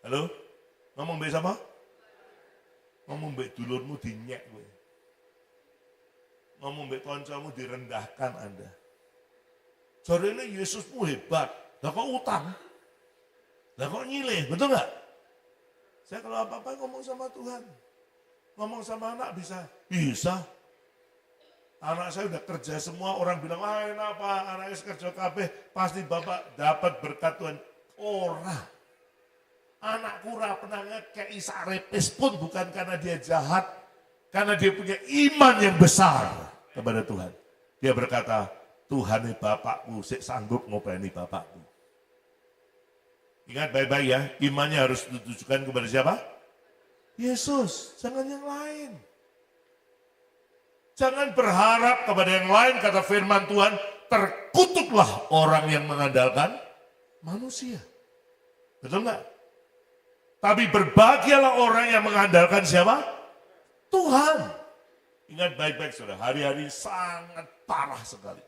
Halo? Ngomong be siapa? Ngomong mbek dulurmu dinyek kowe. Ngomong mbek kancamu direndahkan Anda. Jarene Yesusmu hebat. Lah kok utang? Lah kok nyileh, betul enggak? Saya kalau apa-apa ngomong sama Tuhan. Ngomong sama anak bisa? Bisa. Anak saya udah kerja semua, orang bilang, "Ah, enak Pak, anaknya kerja kabeh, pasti Bapak dapat berkat Tuhan." Ora. Anakku ora pernah ngekei sarepes pun bukan karena dia jahat, karena dia punya iman yang besar kepada Tuhan. Dia berkata, Tuhan ini Bapakku, sik sanggup ngopeni Bapakku. Ingat baik-baik ya, imannya harus ditujukan kepada siapa? Yesus, jangan yang lain. Jangan berharap kepada yang lain, kata firman Tuhan, terkutuklah orang yang mengandalkan manusia. Betul nggak? Tapi berbahagialah orang yang mengandalkan siapa? Tuhan. Ingat baik-baik saudara, hari-hari sangat parah sekali.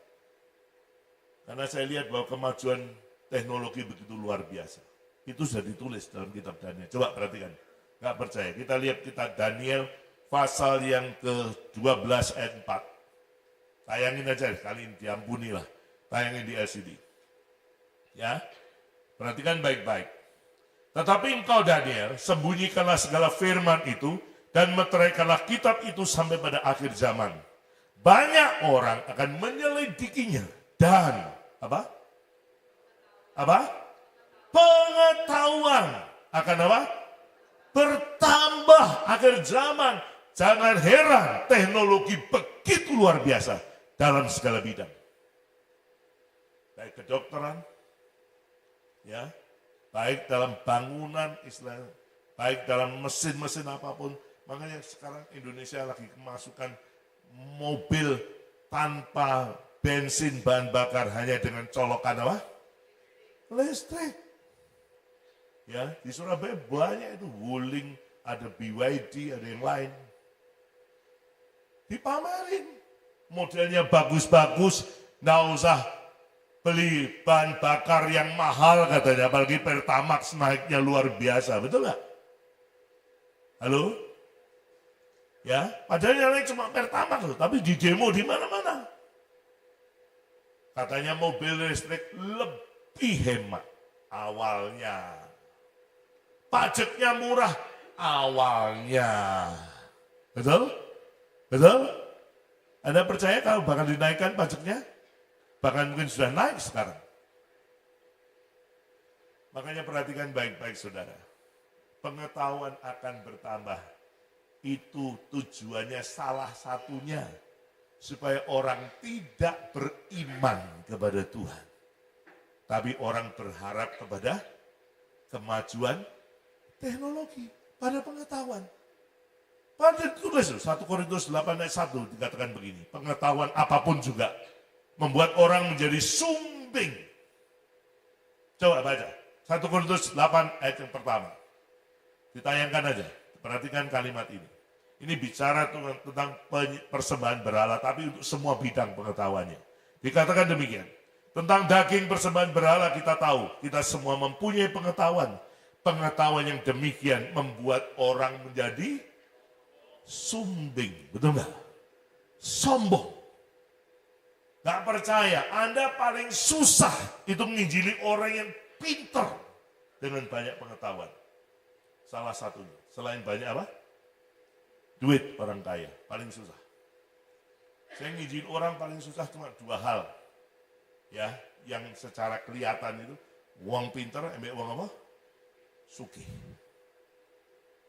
Karena saya lihat bahwa kemajuan teknologi begitu luar biasa. Itu sudah ditulis dalam kitab Daniel. Coba perhatikan, nggak percaya. Kita lihat kitab Daniel pasal yang ke-12 ayat 4. Tayangin aja, kali ini diampunilah. Tayangin di LCD. Ya, perhatikan baik-baik. Tetapi engkau Daniel, sembunyikanlah segala firman itu dan meteraikanlah kitab itu sampai pada akhir zaman. Banyak orang akan menyelidikinya dan apa? Pengetahuan akan apa? Bertambah akhir zaman. Jangan heran, teknologi begitu luar biasa dalam segala bidang. Baik kedokteran, ya, baik dalam bangunan Islam, baik dalam mesin-mesin apapun. Makanya sekarang Indonesia lagi kemasukan mobil tanpa bensin bahan bakar, hanya dengan colokan apa? Listrik. Ya, di Surabaya banyak itu, Wuling, ada BYD, ada yang lain. Dipamerin, modelnya bagus-bagus, nggak usah beli bahan bakar yang mahal katanya, apalagi Pertamax naiknya luar biasa, betul nggak? Halo? Ya, padahal yang naik cuma Pertamax loh, tapi di demo di mana-mana. Katanya mobil listrik lebih hemat awalnya. Pajaknya murah awalnya. Betul? Betul? Anda percaya kalau bakal dinaikkan pajaknya? Bahkan mungkin sudah naik sekarang. Makanya perhatikan baik-baik saudara. Pengetahuan akan bertambah. Itu tujuannya salah satunya. Supaya orang tidak beriman kepada Tuhan. Tapi orang berharap kepada kemajuan teknologi pada pengetahuan. Pada tulis 1 Korintus 8 ayat 1 dikatakan begini. Pengetahuan apapun juga membuat orang menjadi sumbing. Coba baca. 1 Korintus 8 ayat yang pertama. Ditayangkan aja. Perhatikan kalimat ini. Ini bicara tentang persembahan berhala, tapi untuk semua bidang pengetahuannya. Dikatakan demikian. Tentang daging persembahan berhala kita tahu. Kita semua mempunyai pengetahuan. Pengetahuan yang demikian membuat orang menjadi sumbing. Betul nggak? Sombong. Nggak percaya. Anda paling susah itu menginjili orang yang pintar dengan banyak pengetahuan. Salah satunya. Selain banyak apa? Duit orang kaya. Paling susah. Saya nginjili orang paling susah cuma 2 hal. Ya, yang secara kelihatan itu uang pintar, ambil uang apa? Sugih.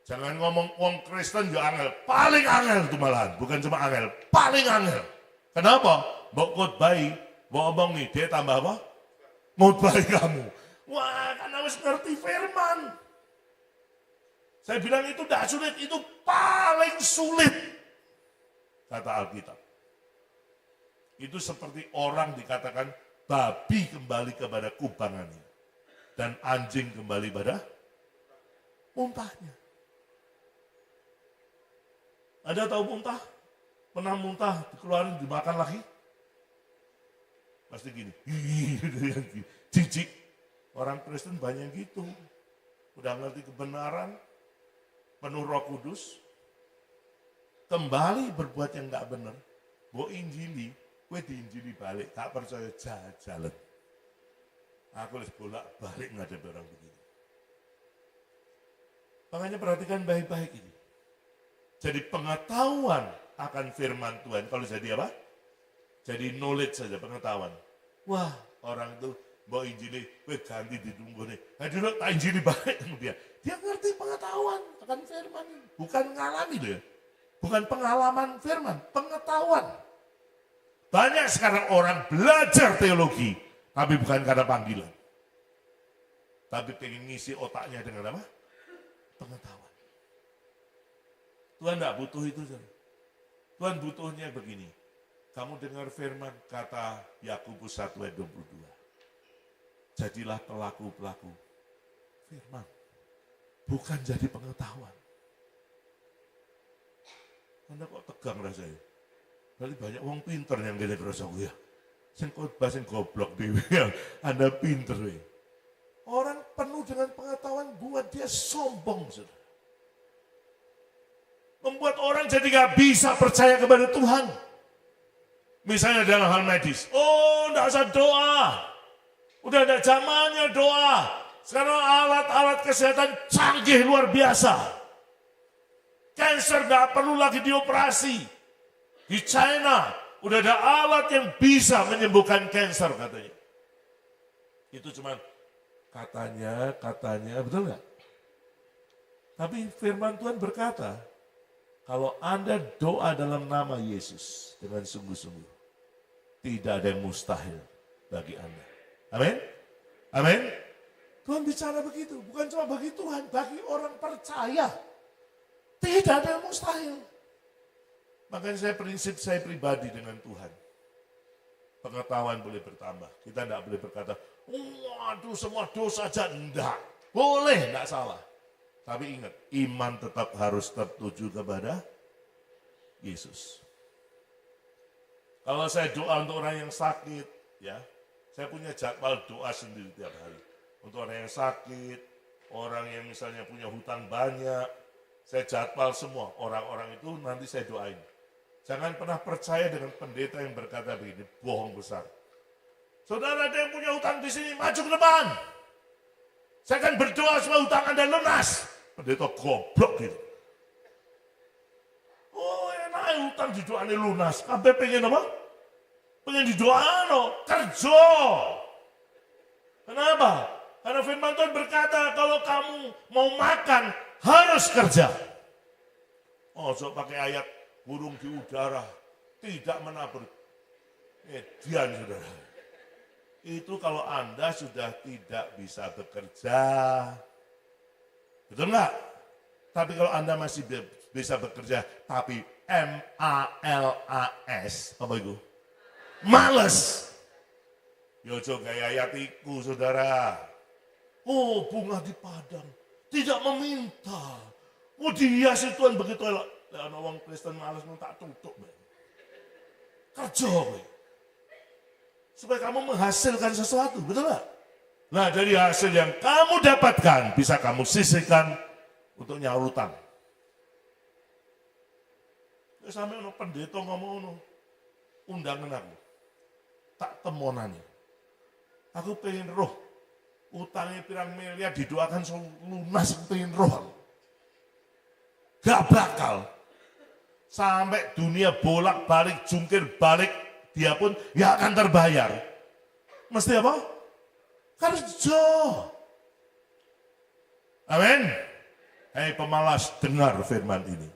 Jangan ngomong uang Kristen juga angel, paling angel itu malahan, bukan cuma angel, paling angel. Kenapa? Mbok khotbahi, mbok omong nih, dia tambah apa? Khotbahi kamu. Wah, karena harus ngerti firman. Saya bilang itu tidak sulit, itu paling sulit. Kata Alkitab. Itu seperti orang dikatakan babi kembali kepada kubangannya. Dan anjing kembali pada muntahnya. Ada tahu muntah? Pernah muntah, dikeluarin, dimakan lagi? Pasti gini. Jijik. Orang Kristen banyak gitu. Udah ngerti kebenaran, penuh Roh Kudus, kembali berbuat yang gak benar. Gue injili, gue diinjili balik, tak percaya jalan. Aku les bolak balik menghadapi orang begini. Makanya perhatikan baik-baik ini. Jadi pengetahuan akan firman Tuhan. Kalau jadi apa? Jadi knowledge saja, pengetahuan. Wah, orang itu bawa injili, gue ganti ditunggu nih. Nah dulu tak injili balik sama dia. Dia ngerti pengetahuan akan firman ini. Bukan ngalami loh ya. Bukan pengalaman firman, pengetahuan. Banyak sekarang orang belajar teologi, tapi bukan karena panggilan. tapi pengen ngisi otaknya dengan apa? Pengetahuan. Tuhan tidak butuh itu. Tuhan butuhnya begini. Kamu dengar firman kata Yakobus 1 ayat 22. Jadilah pelaku-pelaku firman. Bukan jadi pengetahuan. Anda kok tegang rasanya? Berarti banyak orang pinter yang gede kerasa gue ya. Sing khotbah sing goblok dewe ya. Anda pinter we. Orang penuh dengan pengetahuan buat dia sombong. Saudara. Membuat orang jadi gak bisa percaya kepada Tuhan. Misalnya dalam hal medis. Oh, enggak usah doa. Udah ada zamannya doa. Sekarang alat-alat kesehatan canggih luar biasa. Cancer enggak perlu lagi dioperasi. Di China udah ada alat yang bisa menyembuhkan cancer katanya. Itu cuma katanya, betul nggak? Tapi firman Tuhan berkata, kalau Anda doa dalam nama Yesus dengan sungguh-sungguh, tidak ada yang mustahil bagi Anda. Amin? Amin? Tuhan bicara begitu, bukan cuma bagi Tuhan, bagi orang percaya. Tidak ada yang mustahil. Makanya prinsip saya pribadi dengan Tuhan. Pengetahuan boleh bertambah. Kita tidak boleh berkata, waduh semua dosa aja. Enggak. Boleh, enggak salah. Tapi ingat, iman tetap harus tertuju kepada Yesus. Kalau saya doa untuk orang yang sakit, ya, saya punya jadwal doa sendiri tiap hari. Untuk orang yang sakit, orang yang misalnya punya hutang banyak, saya jadwal semua. Orang-orang itu nanti saya doain. Jangan pernah percaya dengan pendeta yang berkata begini, bohong besar. Saudara ada yang punya hutang di sini, maju ke depan. Saya akan berdoa supaya hutang Anda lunas. Pendeta goblok gitu. Oh enak hutang didoain lunas. Kabeh pengen apa? Pengen didoain, kerja. Kenapa? Karena firman Tuhan berkata kalau kamu mau makan harus kerja. Oh, so pakai ayat burung di udara tidak menabur. Edian saudara. Itu kalau Anda sudah tidak bisa bekerja. Betul enggak? Tapi kalau Anda masih bisa bekerja, tapi M-A-L-A-S, apa itu? Males. Yojo gaya ayatiku saudara. Oh bunga di padang, tidak meminta. Oh dihiasi Tuhan begitu elok. Dan orang Kristen malas tak tutup. Kerja. Supaya kamu menghasilkan sesuatu, betul gak? Nah dari hasil yang kamu dapatkan, bisa kamu sisihkan untuk nyaur utang. Sampai ono pendeta ngomong undangan aku. Tak temonani. Aku pengen roh. Utangnya pirang miliar didoakan lunas pengen roh. Gak bakal. Sampai dunia bolak-balik, jungkir balik, dia pun gak akan terbayar. Mesti apa? Kerja. Amin. Hei pemalas, dengar firman ini.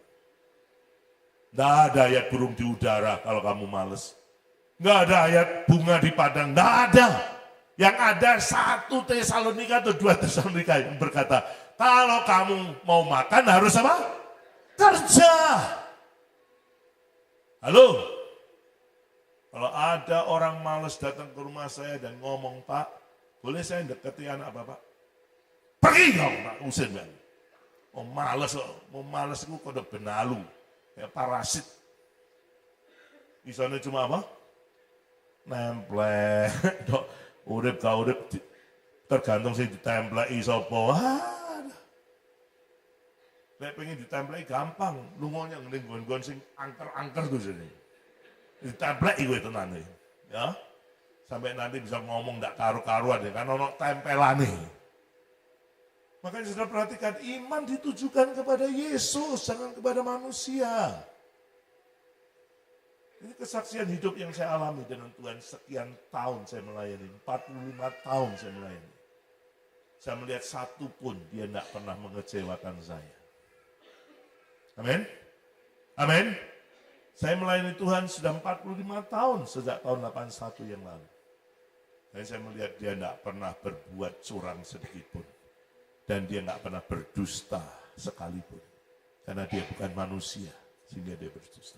Tidak ada ayat burung di udara kalau kamu males. Nggak ada ayat bunga di padang. Nggak ada. Yang ada 1 Tesalonika atau 2 Tesalonika yang berkata, kalau kamu mau makan harus apa? Kerja. Halo? Kalau ada orang males datang ke rumah saya dan ngomong, Pak, boleh saya deketi anak Bapak? Pergi dong, Pak, usir bang. Oh males loh, mau males itu kode benalu. Kayak parasit. Isanya cuma apa? Nemplek. Urip gak urip tergantung sih ditempleki sapa. Nek pengen ditempleki gampang, lungonya ngene nggon-nggon sing angker-angker tuh sini. Ditempleki kowe tenan ya. Sampai nanti bisa ngomong ndak karu-karuan ya kan ono tempelane. Makanya sudah perhatikan, iman ditujukan kepada Yesus, jangan kepada manusia. Ini kesaksian hidup yang saya alami dengan Tuhan sekian tahun saya melayani, 45 tahun saya melayani. Saya melihat satu pun dia tidak pernah mengecewakan saya. Amin? Amin? Saya melayani Tuhan sudah 45 tahun sejak tahun 81 yang lalu. Dan saya melihat dia tidak pernah berbuat curang sedikit pun. Dan dia nggak pernah berdusta sekalipun. Karena dia bukan manusia, sehingga dia berdusta.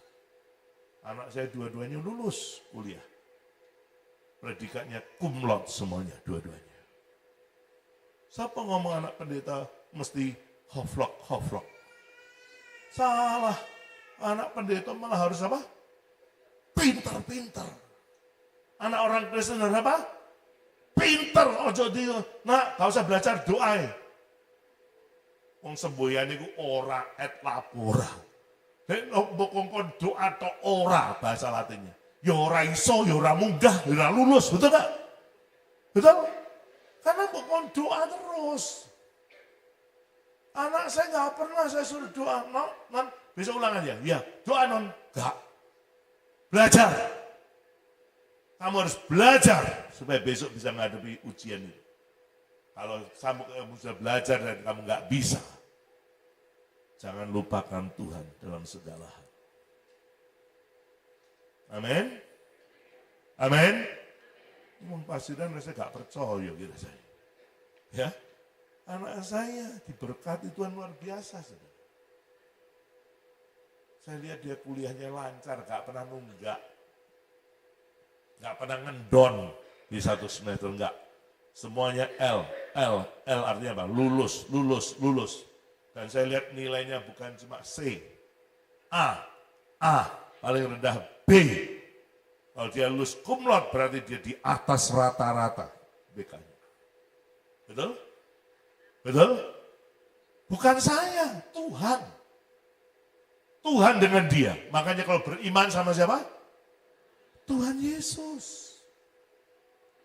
Anak saya dua-duanya lulus kuliah. Predikatnya cum laude semuanya, dua-duanya. Siapa ngomong anak pendeta mesti hoflok. Salah. Anak pendeta malah harus apa? Pinter. Anak orang Kristen harus apa? Pinter. Ojo dia. Nah, gak usah belajar doa. Wong semboyan itu ora et labora. Nek kon doa atau ora bahasa Latinnya. Ya ora iso, ya ora munggah, ya ora lulus, betul gak? Betul? Karena kon doa terus. Anak saya nggak pernah saya suruh doa, non, besok ulang aja. Ya, doa non, enggak. Belajar. Kamu harus belajar supaya besok bisa menghadapi ujian itu. Kalau kamu sudah belajar dan kamu nggak bisa, jangan lupakan Tuhan dalam segala hal. Amin. Amin. Ngomong pasiran saya nggak percaya gitu saya. Ya. Anak saya diberkati Tuhan luar biasa. Saudara. Saya lihat dia kuliahnya lancar, gak pernah nunggak. Gak pernah ngendon di satu semester, enggak. Semuanya L artinya apa? Lulus. Dan saya lihat nilainya bukan cuma C, A, paling rendah B. Kalau dia lulus cum laude berarti dia di atas rata-rata BK-nya. Betul? Betul? Bukan saya, Tuhan. Tuhan dengan dia. Makanya kalau beriman sama siapa? Tuhan Yesus.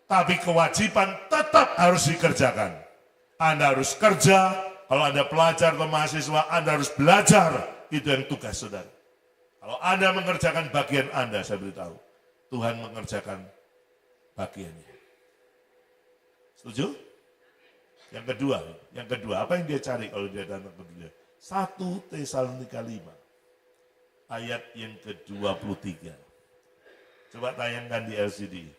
Tapi kewajiban tetap harus dikerjakan. Anda harus kerja, kalau Anda pelajar atau mahasiswa, Anda harus belajar. Itu yang tugas saudara. Kalau Anda mengerjakan bagian Anda, saya beritahu, Tuhan mengerjakan bagiannya. Setuju? Yang kedua, apa yang dia cari kalau dia datang ke dunia? 1 Tesalonika 5, ayat yang ke-23. Coba tayangkan di LCD.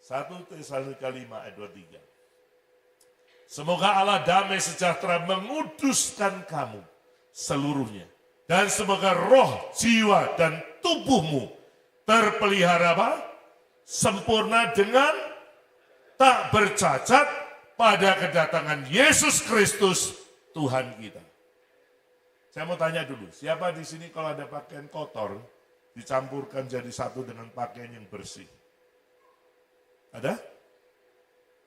1 Tesalonika 5 ayat 23. Semoga Allah damai sejahtera menguduskan kamu seluruhnya. Dan semoga roh, jiwa, dan tubuhmu terpelihara apa? Sempurna dengan tak bercacat pada kedatangan Yesus Kristus Tuhan kita. Saya mau tanya dulu, siapa di sini kalau ada pakaian kotor dicampurkan jadi satu dengan pakaian yang bersih? Ada?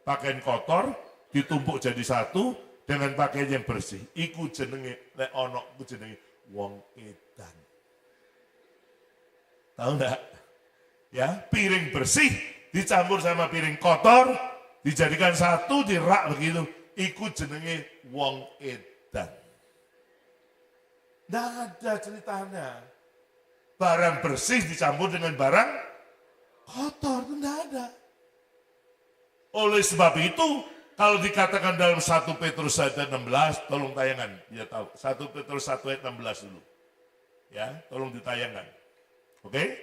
Pakaian kotor ditumpuk jadi satu dengan pakaian yang bersih. Iku jenenge nek ono iku jenenge wong edan. Tahu enggak? Ya, piring bersih dicampur sama piring kotor, dijadikan satu, dirak begitu. Iku jenenge wong edan. Nggak ada ceritanya. Barang bersih dicampur dengan barang kotor, itu nggak ada. Oleh sebab itu, kalau dikatakan dalam 1 Petrus 1 ayat 16, tolong tayangan, biar tahu. 1 Petrus 1 ayat 16 dulu. Ya, tolong ditayangkan. Oke?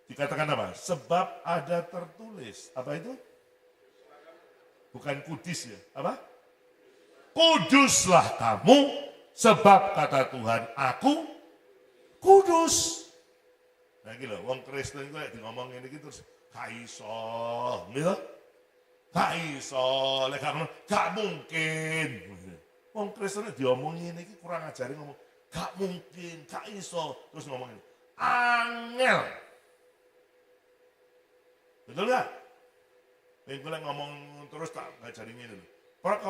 Dikatakan apa? Sebab ada tertulis. Apa itu? Bukan kudus ya. Apa? Kuduslah kamu, sebab kata Tuhan, aku kudus. Nah gitu, wong Kristen itu di ngomong ini gitu, gak iso, gitu. Gak iso, gak mungkin. Wong Kristen diomongin ini kurang ajarin ngomong, gak mungkin, gak iso. Terus ngomong ini, angel. Betul gak? Minggu ngomong terus tak ngajarin ini. Prok,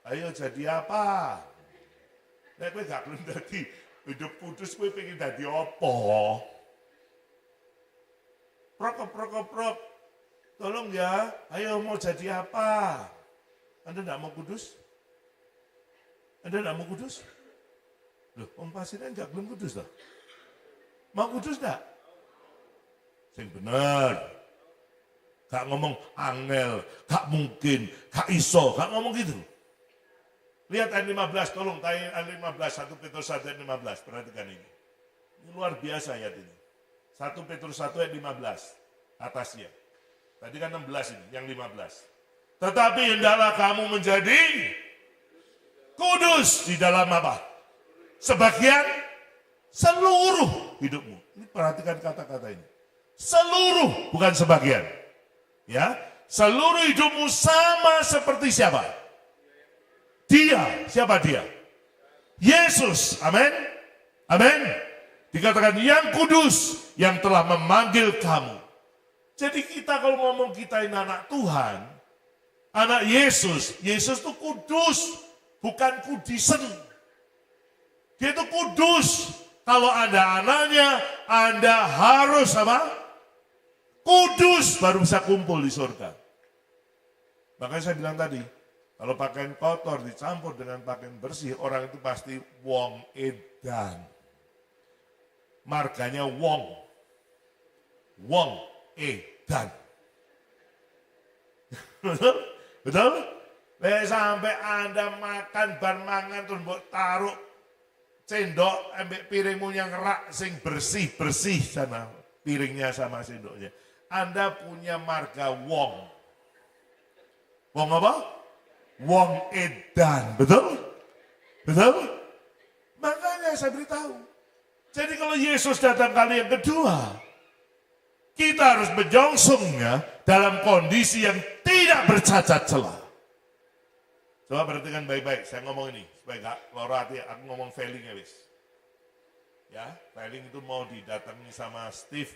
ayo jadi apa? Nek kowe gak belum dadi hidup kudus, kowe pengen dadi apa? Prok. Tolong ya, ayo mau jadi apa? Anda enggak mau kudus? Anda enggak mau kudus? Loh, om pasien enggak belum kudus loh. Mau kudus enggak? Sing bener. Gak ngomong angel, gak mungkin, gak iso, gak ngomong gitu. Lihat ayat 15, tolong tanya ayat 15, 1 Petrus 1 ayat 15, perhatikan ini. Ini luar biasa ayat ini. 1 Petrus 1 ayat 15. atasnya. Tadi kan 16 ini, yang 15. Tetapi hendaklah kamu menjadi kudus di dalam apa? Sebagian seluruh hidupmu. Ini perhatikan kata-kata ini. Seluruh, bukan sebagian. Ya, seluruh hidupmu sama seperti siapa? Dia. Siapa dia? Yesus. Amin. Amin. Dikatakan yang kudus yang telah memanggil kamu. Jadi kita kalau ngomong kita ini anak Tuhan, anak Yesus, Yesus itu kudus, bukan kudisen. Dia itu kudus. Kalau Anda anaknya, Anda harus apa? Kudus baru bisa kumpul di surga. Makanya saya bilang tadi, kalau pakaian kotor dicampur dengan pakaian bersih, orang itu pasti wong edan. Marganya wong. Wong edan. Betul? Betul? Sampai Anda makan bar mangan terus mbok taruh sendok ambek piringmu yang rak sing bersih-bersih sana piringnya sama sendoknya. Anda punya marga wong. Wong apa? Wong edan. Betul? Betul? Makanya saya beritahu. Jadi kalau Yesus datang kali yang kedua, kita harus menyongsongnya dalam kondisi yang tidak bercacat celah. Coba perhatikan baik-baik, saya ngomong ini, supaya gak loro hati, aku ngomong Feling ya wis. Ya, Feling itu mau didatangi sama Steve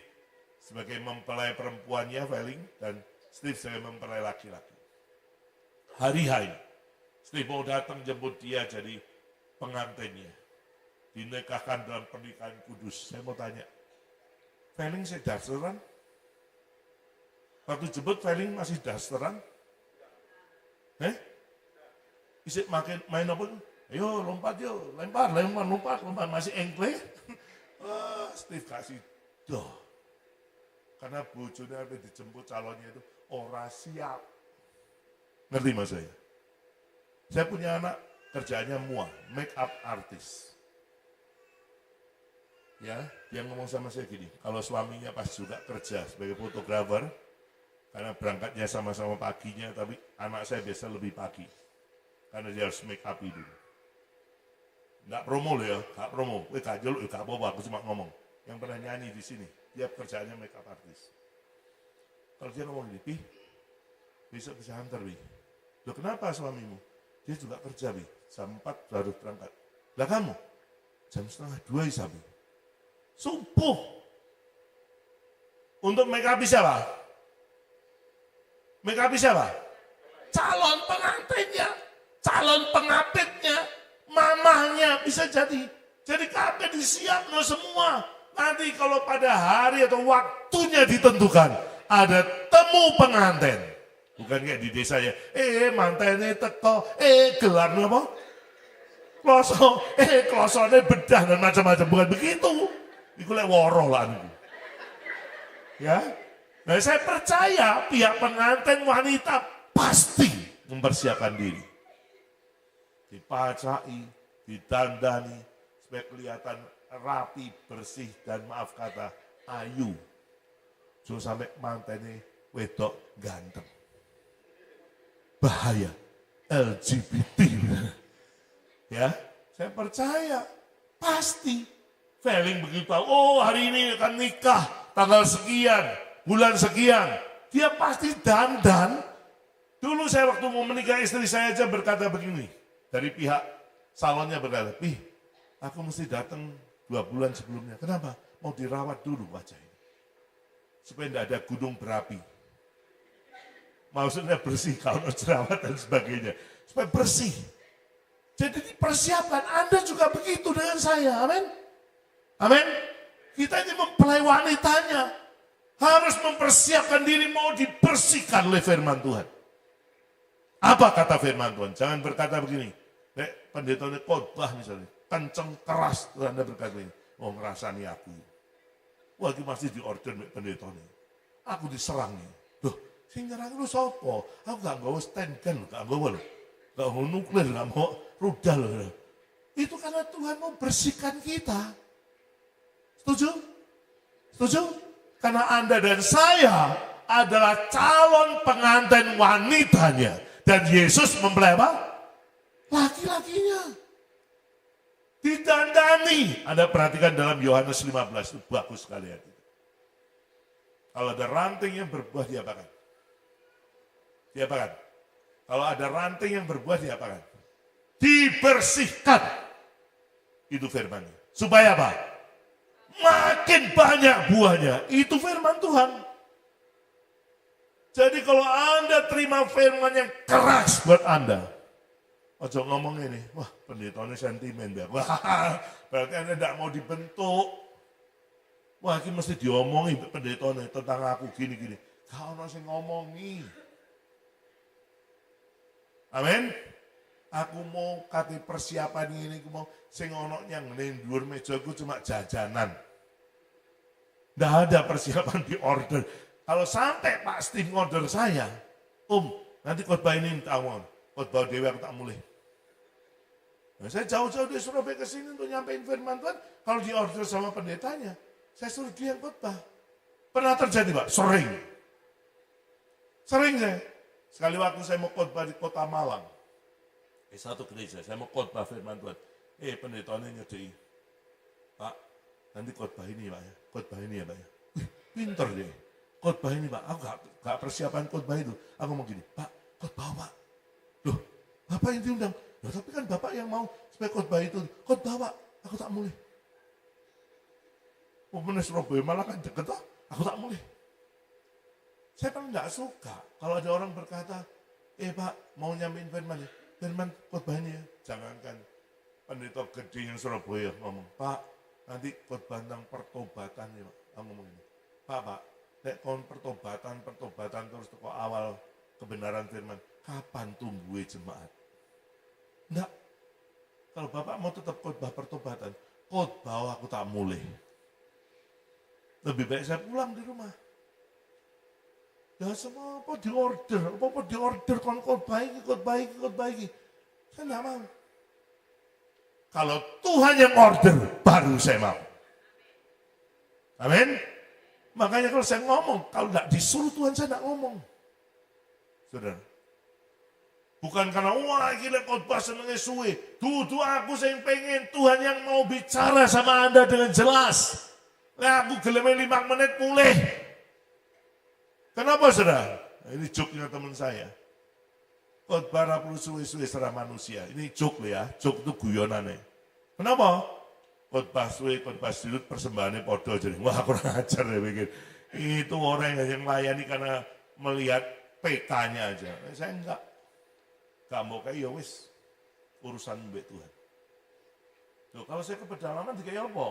sebagai mempelai perempuannya Feling, dan Steve sebagai mempelai laki-laki. Hari ini, Steve mau datang jemput dia jadi pengantinnya. Dinikahkan dalam pernikahan kudus. Saya mau tanya, Feling saya dasteran? Waktu jemput Feling masih dasteran? Isik main apa? Ayo lompat yuk, lempar, masih engkle. Steve kasih doh. Karena bojone habis dijemput calonnya itu ora siap. Ngerti mas saya? Saya punya anak kerjanya make up artist. Ya, dia ngomong sama saya gini, kalau suaminya pas juga kerja sebagai fotografer, karena berangkatnya sama-sama paginya, tapi anak saya biasa lebih pagi. Karena dia harus make up dulu. Nggak promo loh ya, nggak promo. Gak jolok, gak apa-apa, aku cuma ngomong. Yang pernah nyanyi di sini, dia kerjaannya make up artist. Kalau dia ngomong gini, Pi, besok bisa hantar, Pi. Loh kenapa suamimu? Dia juga kerja, Pi. Jam 4 baru berangkat. Lah kamu? Jam 1:30 bisa, Pi. Subuh. Untuk make up siapa? Make up siapa? Calon pengantinnya, calon pengapitnya, mamahnya bisa jadi. Jadi kabeh disiapno semua. Nanti kalau pada hari atau waktunya ditentukan, ada temu pengantin. Bukan kayak di desa ya, mantene teko, gelar apa? Kloso, klosone bedah dan macam-macam. Bukan begitu. Iku lek woro lah niku. Ya. Nah, saya percaya pihak pengantin wanita pasti mempersiapkan diri. Dipacai, didandani supaya kelihatan rapi, bersih dan maaf kata ayu. So sampai mantene wedok ganteng. Bahaya LGBT. Ya, saya percaya pasti. Feeling begitu, oh hari ini akan nikah, tanggal sekian, bulan sekian. Dia pasti dandan. Dulu saya waktu mau menikah istri saya aja berkata begini. Dari pihak salonnya berkata, Pih, aku mesti datang 2 bulan sebelumnya. Kenapa? Mau dirawat dulu wajah ini. Supaya tidak ada gunung berapi. Maksudnya bersih, kalau jerawat dan sebagainya. Supaya bersih. Jadi dipersiapkan, Anda juga begitu dengan saya, amin. Amin. Kita ini mempelai wanitanya. Harus mempersiapkan diri mau dibersihkan oleh firman Tuhan. Apa kata firman Tuhan? Jangan berkata begini. Pendeta ini khotbah misalnya. Kenceng keras. Anda berkata ini. Oh ngerasani aku. Wah ini masih diorder pendeta ini. Aku diserang ini. Duh, sing nyerang lu sopo? Aku gak bawa stand gun. Gak bawa loh. Gak mau nuklir. Gak mau rudal loh. Itu karena Tuhan mau bersihkan kita. Setuju? Setuju? Karena Anda dan saya adalah calon pengantin wanitanya. Dan Yesus mempelai apa? Laki-lakinya. Didandani. Anda perhatikan dalam Yohanes 15, itu bagus sekali ya. Kalau ada ranting yang berbuah diapakan? Diapakan? Kalau ada ranting yang berbuah diapakan? Dibersihkan. Itu firman-Nya. Supaya apa? Makin banyak buahnya. Itu firman Tuhan. Jadi kalau Anda terima firman yang keras buat Anda, ojo ngomong ini, wah pendetanya sentimen ya. Wah, berarti Anda tidak mau dibentuk. Wah, ini mesti diomongi pendetanya tentang aku gini-gini. Kau nasi ngomongi. Amin. Aku mau kati persiapan ini, aku mau sing ono yang ndur mejaku cuma jajanan. Tidak ada persiapan di order. Kalau sampai Pak Steve order saya, nanti khotbah ini minta uang. Khotbah Dewi aku tak mulai. Nah, saya jauh-jauh dari Surabaya ke sini untuk nyampein firman Tuhan. Kalau di order sama pendetanya, saya suruh dia yang khotbah. Pernah terjadi Pak? Sering. Sering saya. Sekali waktu saya mau khotbah di kota Malang. Satu gereja, saya mau khotbah firman Tuhan. Pendetanya nyedei. Pak, nanti khotbah ini Pak ya. Khotbah ini ya Pak ya. Pinter deh. Khotbah ini Pak, aku gak persiapan khotbah itu. Aku mau gini, Pak, khotbah Pak. Loh, Bapak yang diundang. Ya, tapi kan Bapak yang mau supaya khotbah itu. Khotbah Pak, aku tak mulai. Pemenang Surabaya malah kan deket lah, aku tak mulai. Saya kan gak suka kalau ada orang berkata, Pak, mau nyampein firman khotbah ini ya. Jangankan pendeta gede yang Surabaya ngomong, Pak, nanti khotbah tentang pertobatan ya Pak. Aku ngomong ini, Pak, nek kon pertobatan terus ke awal kebenaran firman, kapan tumbuh jemaat? Enggak. Kalau Bapak mau tetap khotbah pertobatan, khotbah aku tak mulai. Lebih baik saya pulang di rumah. Ya semua apa di order, kon khotbah ini. Saya enggak mau. Kalau Tuhan yang order, baru saya mau. Amin. Makanya kalau saya ngomong, kalau enggak disuruh Tuhan saya enggak ngomong. Saudara. Bukan karena, wah gila khotbah senengnya suwe. Dudu aku yang pengen Tuhan yang mau bicara sama Anda dengan jelas. Nah aku gelem 5 menit mulai. Kenapa saudara? Nah, ini joknya teman saya. Khotbah perlu suwe-suwe serah manusia. Ini jok ya, jok itu guyonannya. Kenapa? Khotbah suwe, khotbah sudut persembahannya podo jadi. Wah kurang ajar ya bikin. Itu orang yang melayani karena melihat petanya aja. Saya enggak. Kamu kayak ya wis urusan mbak Tuhan. Tuh, kalau saya ke pedalaman kayak apa?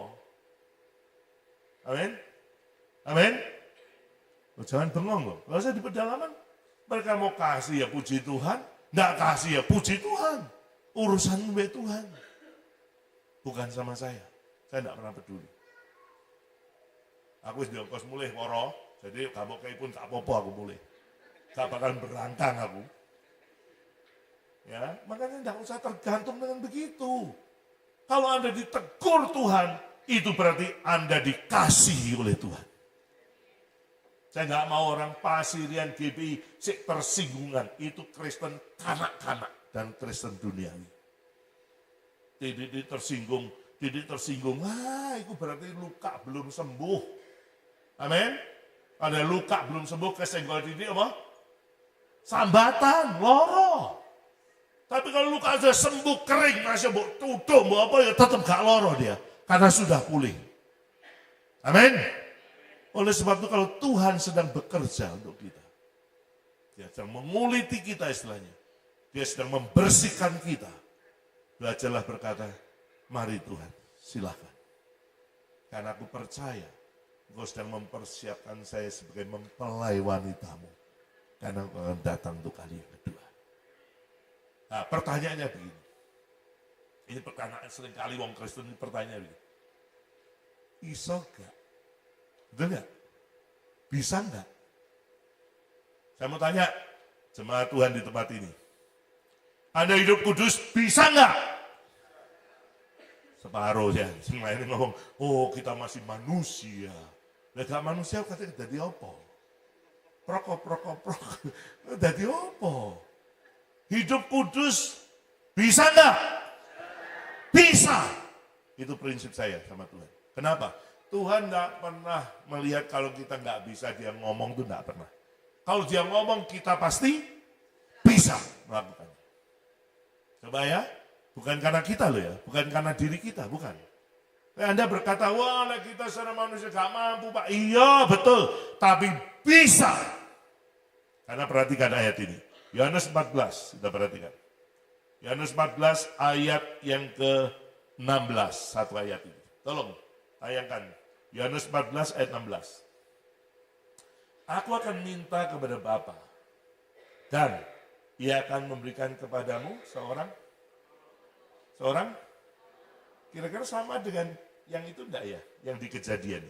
Amin. Amin. Oh, jangan bengong loh. Kalau saya di pedalaman, mereka mau kasih ya puji Tuhan, enggak kasih ya puji Tuhan. Urusan mbak Tuhan. Bukan sama saya. Saya enggak pernah peduli. Aku sudah ongkos mulai woro, jadi kamu kayak pun tak apa-apa aku mulai. Gak bakal berangkang aku. Ya, makanya tidak usah tergantung dengan begitu. Kalau Anda ditegur Tuhan, itu berarti Anda dikasihi oleh Tuhan. Saya nggak mau orang Pasirian GBI tersinggungan. Itu Kristen kanak-kanak dan Kristen duniawi. Tidak tersinggung. Itu berarti luka belum sembuh. Amin. Ada luka belum sembuh, kesenggol titik apa? Sambatan, loro. Tapi kalau luka sudah sembuh, kering, masih mbok tutup, mbok apa ya tetap gak loro dia. Karena sudah pulih. Amin. Oleh sebab itu kalau Tuhan sedang bekerja untuk kita. Dia sedang menguliti kita istilahnya. Dia sedang membersihkan kita. Belajarlah berkata, mari Tuhan, silakan. Karena aku percaya, Engkau sedang mempersiapkan saya sebagai mempelai wanitamu. Karena Engkau akan datang untuk kali yang kedua. Nah, pertanyaannya begini. Ini pertanyaan seringkali wong Kristen ini pertanyaan begini. Iso gak? Betul gak? Bisa gak? Saya mau tanya, jemaat Tuhan di tempat ini. Anda hidup kudus, bisa gak? Separuh ya, yang lain ngomong, oh kita masih manusia. Lah gak manusia katanya dadi opo? Prok. Dadi opo? Hidup kudus bisa enggak? Bisa. Itu prinsip saya sama Tuhan. Kenapa? Tuhan enggak pernah melihat kalau kita enggak bisa, dia ngomong tuh enggak pernah. Kalau dia ngomong kita pasti bisa melakukannya. Coba ya, bukan karena kita loh ya, bukan karena diri kita, bukan. Anda berkata, wah kita secara manusia gak mampu Pak. Iya betul, tapi bisa. Karena perhatikan ayat ini. Yohanes 14, kita perhatikan. Yohanes 14 ayat yang ke-16, satu ayat ini. Tolong, tayangkan. Yohanes 14 ayat 16. Aku akan minta kepada Bapa, dan Ia akan memberikan kepadamu seorang? Kira-kira sama dengan yang itu enggak ya? Yang di Kejadian.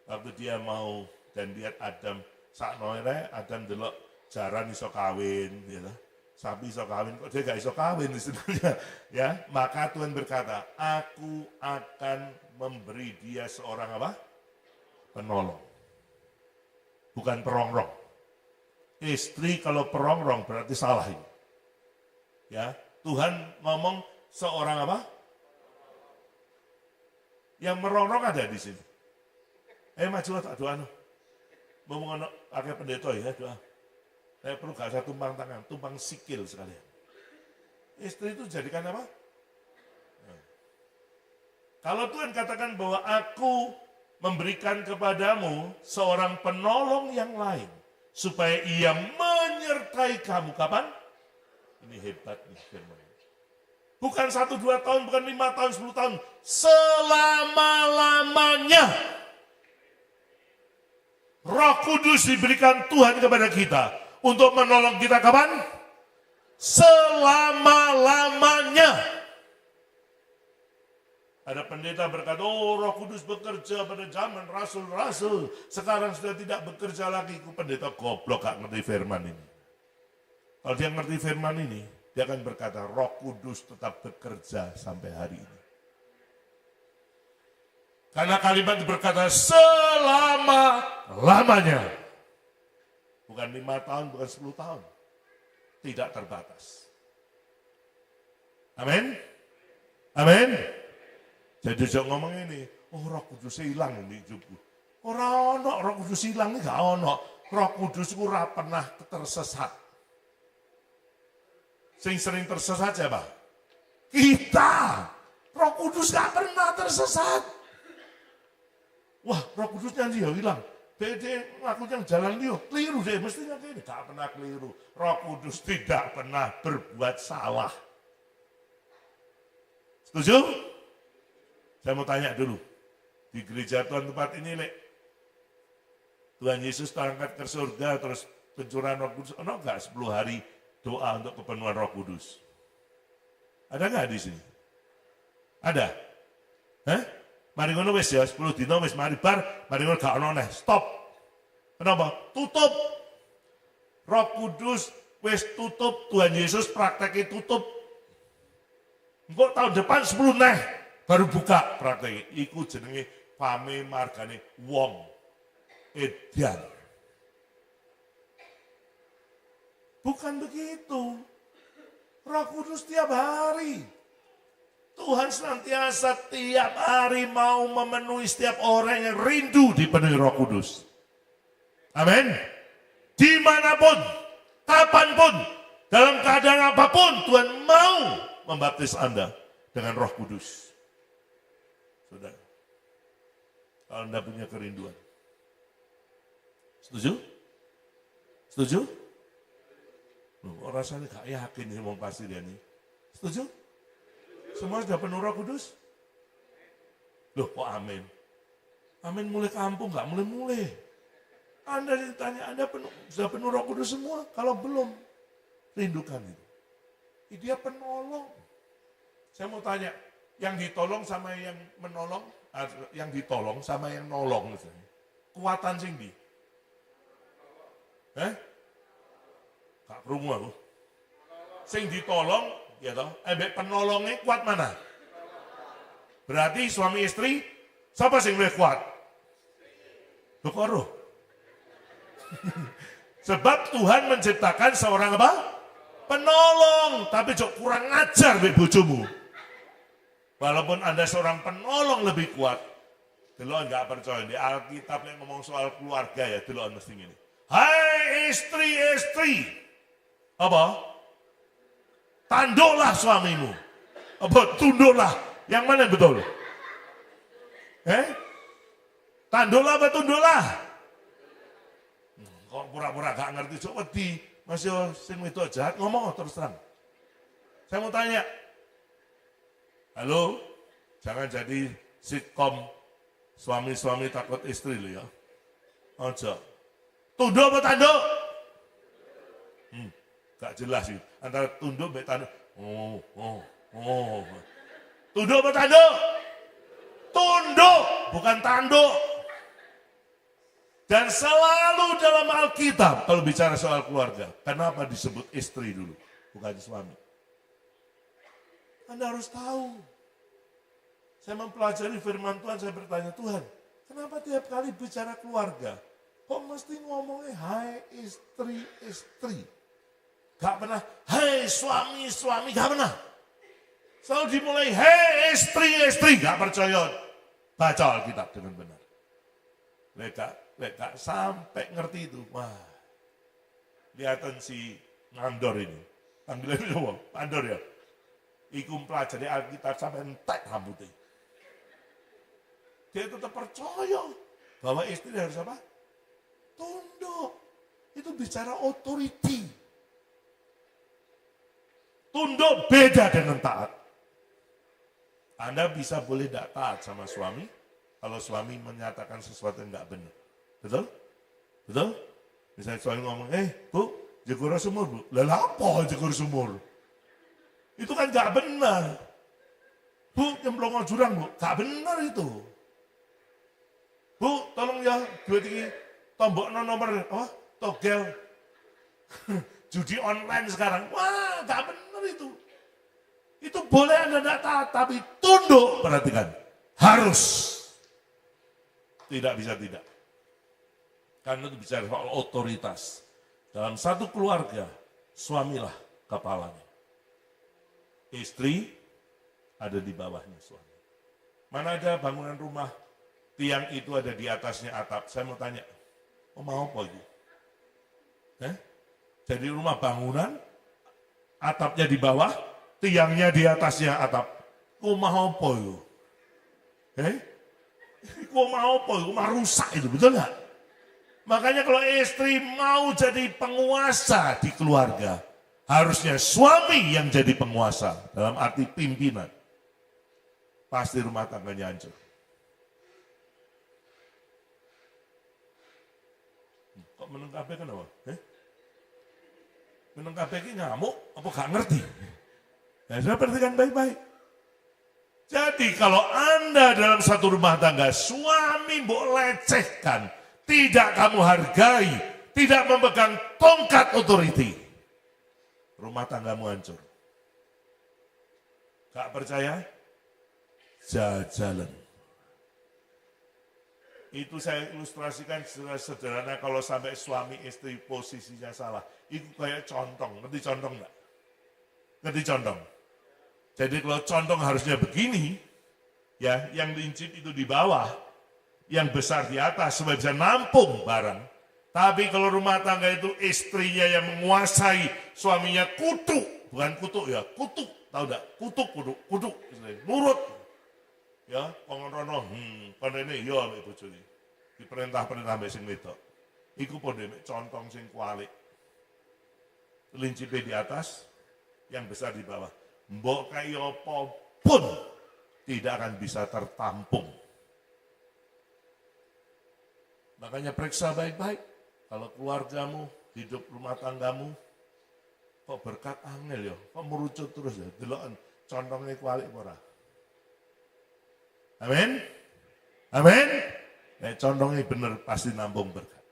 Waktu dia mau dan lihat Adam, sak noire Adam delok jaran iso kawin, gitu. Sapi iso kawin, kok dia gak iso kawin istilahnya, ya. Maka Tuhan berkata, aku akan memberi dia seorang apa? Penolong. Bukan perongrong. Istri kalau perongrong berarti salah ini. Ya, Tuhan ngomong seorang apa? Yang merongrong ada di sini. Maju tak doa no. Mau ngono akeh pendeta ya doa. Saya perlu gak usah tumpang tangan, tumpang sikil sekalian. Istri itu jadikan apa? Nah. Kalau Tuhan katakan bahwa aku memberikan kepadamu seorang penolong yang lain, supaya ia menyertai kamu, kapan? Ini hebat nih firman. Bukan 1-2 tahun, bukan 5 tahun, 10 tahun, selama-lamanya. Roh Kudus diberikan Tuhan kepada kita untuk menolong kita kapan? Selama-lamanya. Ada pendeta berkata, oh Roh Kudus bekerja pada zaman rasul-rasul. Sekarang sudah tidak bekerja lagi. Ku pendeta goblok gak ngerti firman ini. Kalau dia ngerti firman ini, dia akan berkata, Roh Kudus tetap bekerja sampai hari ini. Karena kalimat berkata selama-lamanya. Bukan 5 tahun, bukan 10 tahun. Tidak terbatas. Amin? Amin? Jadi jangan ngomong ini, oh Roh Kudus hilang ini hidupku. Orang ono Roh Kudus hilang ini gak ono. Roh Kudus itu ora pernah tersesat. Sing sering tersesat siapa? Kita. Roh Kudus gak pernah tersesat. Wah, Roh Kudusnya dia hilang. Dede lakukan jalan dia, keliru deh. Mestinya dia gak pernah keliru. Roh Kudus tidak pernah berbuat salah. Setuju? Saya mau tanya dulu. Di gereja Tuhan tempat ini, Lek. Tuhan Yesus terangkat ke surga, terus pencurahan Roh Kudus. Ono enggak 10 hari doa untuk kepenuhan Roh Kudus? Ada enggak di sini? Ada? Hah? Mari ngono wis ya, 10 dina wis mari bar, mari ngono gak ono neh. Stop. Kenapa? Tutup. Roh Kudus wis tutup, Tuhan Yesus prakteknya tutup. Engko tahun depan 10 neh baru buka prakteknya. Iku jenenge pame margane wong edan. Bukan begitu. Roh Kudus tiap hari. Tuhan senantiasa tiap hari mau memenuhi setiap orang yang rindu dipenuhi Roh Kudus. Amin. Dimanapun, kapanpun, dalam keadaan apapun, Tuhan mau membaptis Anda dengan Roh Kudus. Saudara, kalau Anda punya kerinduan. Setuju? Setuju? Loh, rasanya gak yakin ini mau pasti dia nih. Setuju? Semua sudah penuh Roh Kudus? Loh kok amin? Amin mulai kampung, gak mulai-mulai. Anda ditanya, Anda sudah penuh Roh Kudus semua? Kalau belum, rindukan itu. Dia penolong. Saya mau tanya, yang ditolong sama yang menolong, yang ditolong sama yang nolong. Misalnya. Kuatan sing di? Gak perlu aku. Sing ditolong, ya toh, penolongnya kuat mana? Berarti suami istri, siapa sing lebih kuat? Loh kok roh? Sebab Tuhan menciptakan seorang apa? Penolong. Tapi jok kurang ajar be bojomu. Walaupun Anda seorang penolong lebih kuat, delok nggak percaya di Alkitab yang ngomong soal keluarga ya, delok mesti ini. Hai istri-istri, apa? Tanduklah suamimu. Apa? Tunduklah. Yang mana yang betul? Tanduklah apa tunduklah? Kok pura-pura gak ngerti, cok wedi. Masih sing itu jahat ngomong terus terang. Saya mau tanya. Halo, jangan jadi sitkom suami-suami takut istri lo ya. Ojo. Tunduk apa tanduk? Gak jelas sih. Antara tunduk dan tanduk. Tunduk apa tanduk? Tunduk, bukan tanduk. Dan selalu dalam Alkitab, kalau bicara soal keluarga, kenapa disebut istri dulu, bukan suami? Anda harus tahu. Saya mempelajari firman Tuhan, saya bertanya, Tuhan, kenapa tiap kali bicara keluarga, kok mesti ngomongnya, hai istri-istri? Gak pernah, hai suami-suami, gak pernah. Selalu dimulai, hai istri-istri, gak percaya. Baca Alkitab dengan benar. Leka sampai ngerti itu. Wah, lihatan si Mandor ini. Panggilannya apa? Mandor ya. Iku pelajari Alkitab sampai entek rambutnya. Dia tetap percaya bahwa istri harus apa? Tunduk. Itu bicara authority. Tunduk beda dengan taat. Anda bisa boleh tidak taat sama suami kalau suami menyatakan sesuatu yang tidak benar. Betul? Betul? Misalnya suami ngomong, Bu, jegur sumur, Bu. Lah apa jegur sumur? Itu kan gak benar. Bu, nyemplung jurang, Bu. Gak benar itu. Bu, tolong ya, 2-3 tombok nomor, togel. Judi online sekarang. Wah, gak benar itu. Itu boleh Anda tidak taat, tapi tunduk, perhatikan. Harus. Tidak bisa tidak. Karena itu bicara soal otoritas. Dalam satu keluarga, suamilah kepalanya. Istri ada di bawahnya suami. Mana ada bangunan rumah, tiang itu ada di atasnya atap. Saya mau tanya, mau apa itu? Jadi rumah bangunan, atapnya di bawah, tiangnya di atasnya atap. Mau apa itu? Mau apa itu? Mau rusak itu, betul nggak? Makanya kalau istri mau jadi penguasa di keluarga, harusnya suami yang jadi penguasa, dalam arti pimpinan. Pasti rumah tangganya hancur. Kok meneng kabeh kenapa? Meneng kabeh ini ngamuk, apa gak ngerti? Nah, saya perhatikan baik-baik. Jadi kalau Anda dalam satu rumah tangga, suami mbok lecehkan, tidak kamu hargai, tidak memegang tongkat otoriti, rumah tanggamu hancur. Gak percaya? Jajalan. Itu saya ilustrasikan sederhana kalau sampai suami istri posisinya salah. Itu kayak contong, ngerti contong enggak? Ngerti contong? Jadi kalau contong harusnya begini, ya, yang lincip itu di bawah, yang besar di atas supaya bisa nampung barang. Tapi kalau rumah tangga itu istrinya yang menguasai, suaminya kutuk, bukan kutuk ya, kutuk, tahu enggak? Kutuk, nurut. Ya, pengono, ini ya ambek bojone. Diperintah-perintah ambek sing wedok. Iku padha mek contong sing kualik. Lincipe di atas, yang besar di bawah. Mbok kaya apa pun tidak akan bisa tertampung. Makanya periksa baik-baik. Kalau keluargamu, hidup rumah tanggamu, kok berkat angel ya, kok merucut terus ya, deloken contongnya kualik ora. Amin. Amin. Nek condongnya bener pasti nambung berkat.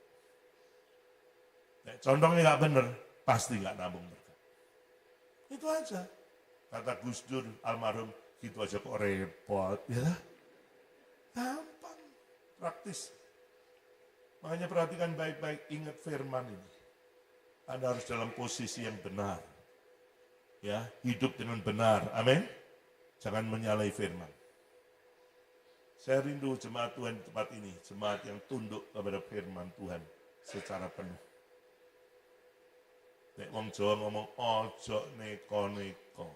Nek condongnya nggak bener pasti nggak nambung berkat. Itu aja. Kata Gus Dur almarhum, gitu aja kok repot, ya? Gampang, praktis. Makanya perhatikan baik-baik, ingat firman ini. Anda harus dalam posisi yang benar. Ya, hidup dengan benar. Amin. Jangan menyalahi firman. Saya rindu jemaat Tuhan di tempat ini, jemaat yang tunduk kepada firman Tuhan secara penuh. Nek wong Jawa ngomong ojo neko-neko.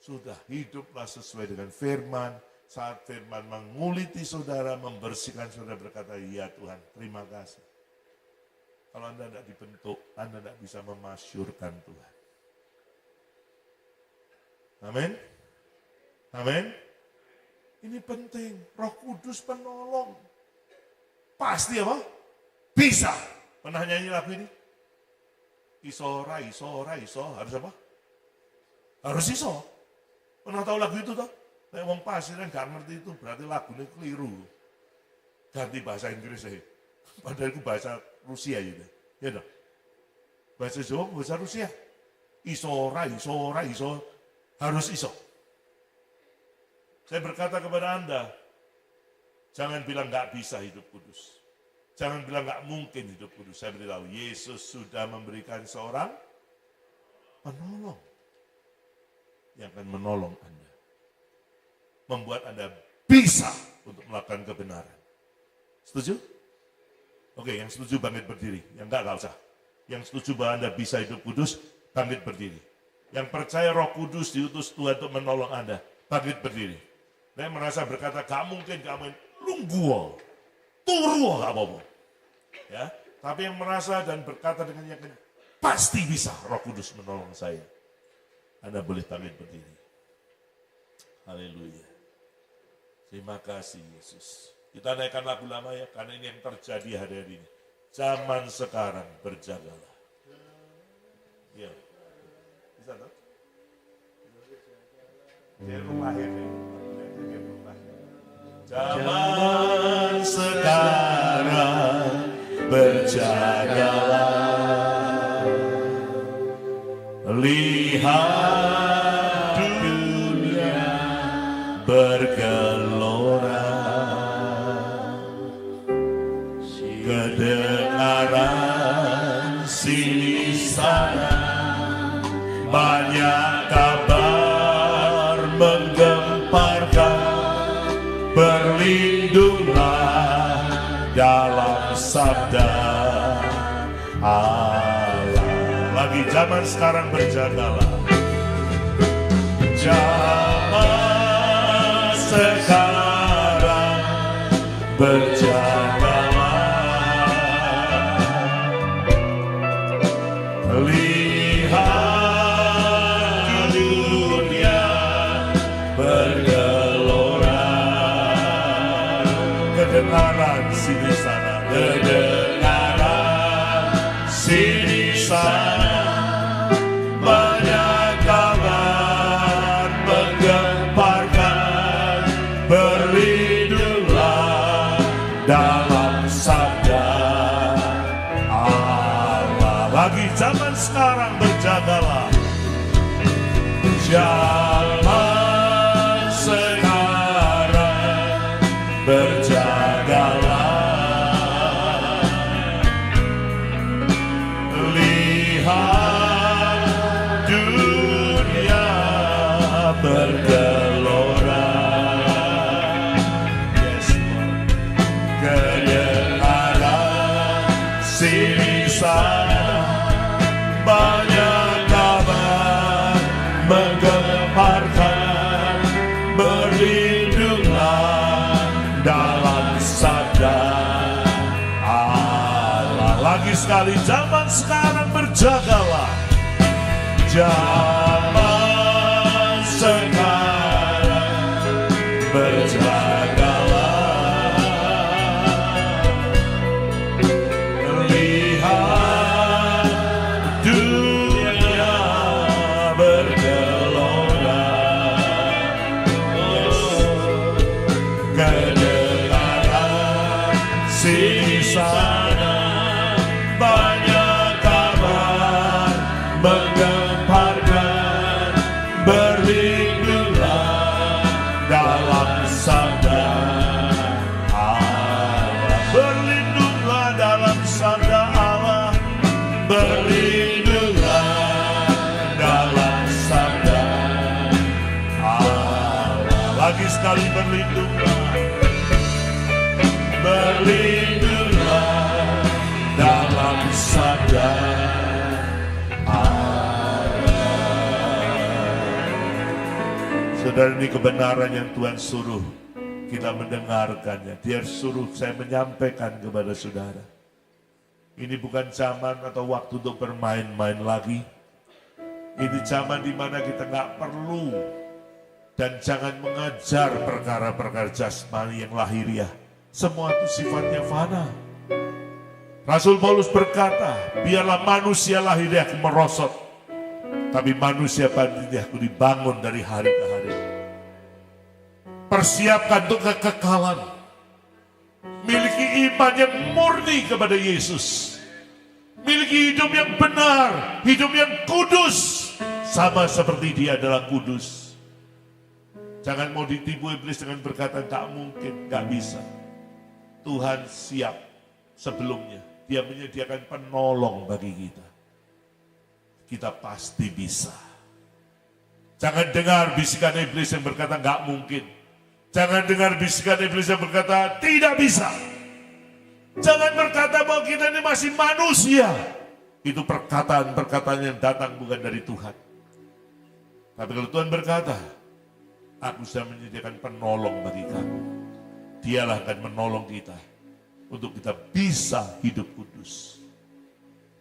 Sudah, hiduplah sesuai dengan firman. Saat firman menguliti saudara, membersihkan saudara, berkata, ya Tuhan, terima kasih. Kalau Anda tidak dibentuk, Anda tidak bisa memasyurkan Tuhan. Amin. Amin. Ini penting, Roh Kudus penolong. Pasti apa? Bisa. Pernah nyanyi lagu ini? Iso, harus apa? Harus iso. Pernah tahu lagu itu toh? Nek wong pasir yang gak ngerti itu berarti lagunya keliru. Ganti bahasa Inggris aja. Padahal itu bahasa Rusia gitu. Ya dong. Bahasa Jawa, bahasa Rusia. Iso, harus iso. Saya berkata kepada Anda, jangan bilang gak bisa hidup kudus. Jangan bilang gak mungkin hidup kudus. Saya beritahu, Yesus sudah memberikan seorang penolong. Yang akan menolong Anda. Membuat Anda bisa untuk melakukan kebenaran. Setuju? Oke, yang setuju bangkit berdiri. Yang enggak usah. Yang setuju bahwa Anda bisa hidup kudus, bangkit berdiri. Yang percaya Roh Kudus diutus Tuhan untuk menolong Anda, bangkit berdiri. Yang merasa berkata, gak mungkin, lungguo, turu, gak apa-apa. Ya, tapi yang merasa dan berkata dengan yakin, pasti bisa Roh Kudus menolong saya. Anda boleh bangkit berdiri. Haleluya. Terima kasih Yesus. Kita naikkan lagu lama ya, karena ini yang terjadi hari-hari ini. Zaman sekarang berjagalah. Ya, bisa tak? Dia rumah ini. Zaman sekarang berjagalah. Lihat dunia bergelora. Kedengaran sini sana banyak kabar menggemparkan. Berlindunglah dalam sabda Allah. Lagi zaman sekarang berjagalah. Zaman sekarang berjagalah. Lihat dunia bergelora. Kedengaran sini sana, kedengaran sini sana, banyak kabar menggemparkan. Berlindunglah dalam sabda Allah. Lagi zaman sekarang berjagalah. Zaman sekarang berjagalah. Lihat dunia bergelora. Yes, Lord. Kedengaran sini sana banyak kabar menggemparkan. Berlindunglah dalam sabda Allah. Lagi sekali, zaman sekarang berjagalah. Zaman sekarang berjagalah. Lihat dunia bergelora. Kedengaran sini sana banyak kabar menggemparkan. Berlindunglah dalam sabda Allah. Mari berlindunglah, berlindunglah dalam sabda Allah. Saudara, ini kebenaran yang Tuhan suruh kita mendengarkannya. Dia suruh saya menyampaikan kepada saudara. Ini bukan zaman atau waktu untuk bermain-main lagi. Ini zaman di mana kita nggak perlu dan jangan mengajar perkara-perkara jasmani yang lahiriah. Semua itu sifatnya fana. Rasul Paulus berkata, biarlah manusia lahiriahku merosot, tapi manusia batiniahku dibangun dari hari ke hari. Persiapkan untuk kekekalan. Miliki iman yang murni kepada Yesus. Miliki hidup yang benar, hidup yang kudus. Sama seperti dia adalah kudus. Jangan mau ditipu iblis dengan berkata, tak mungkin, gak bisa. Tuhan siap sebelumnya. Dia menyediakan penolong bagi kita. Kita pasti bisa. Jangan dengar bisikan iblis yang berkata, gak mungkin. Jangan dengar bisikan iblis yang berkata, tidak bisa. Jangan berkata bahwa kita ini masih manusia. Itu perkataan-perkataan yang datang bukan dari Tuhan. Tapi kalau Tuhan berkata, aku sudah menyediakan penolong bagi kamu. Dialah akan menolong kita untuk kita bisa hidup kudus.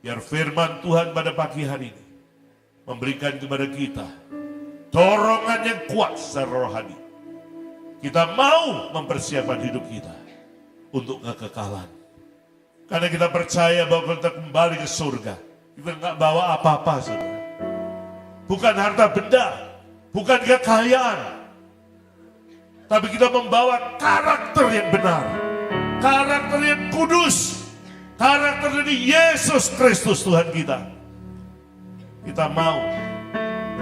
Biar firman Tuhan pada pagi hari ini memberikan kepada kita dorongan yang kuat secara rohani. Kita mau mempersiapkan hidup kita untuk kekekalan. Karena kita percaya bahwa kita kembali ke surga, kita nggak bawa apa-apa, saudara. Bukan harta benda, bukan kekayaan, tapi kita membawa karakter yang benar, karakter yang kudus, karakter dari Yesus Kristus Tuhan kita. Kita mau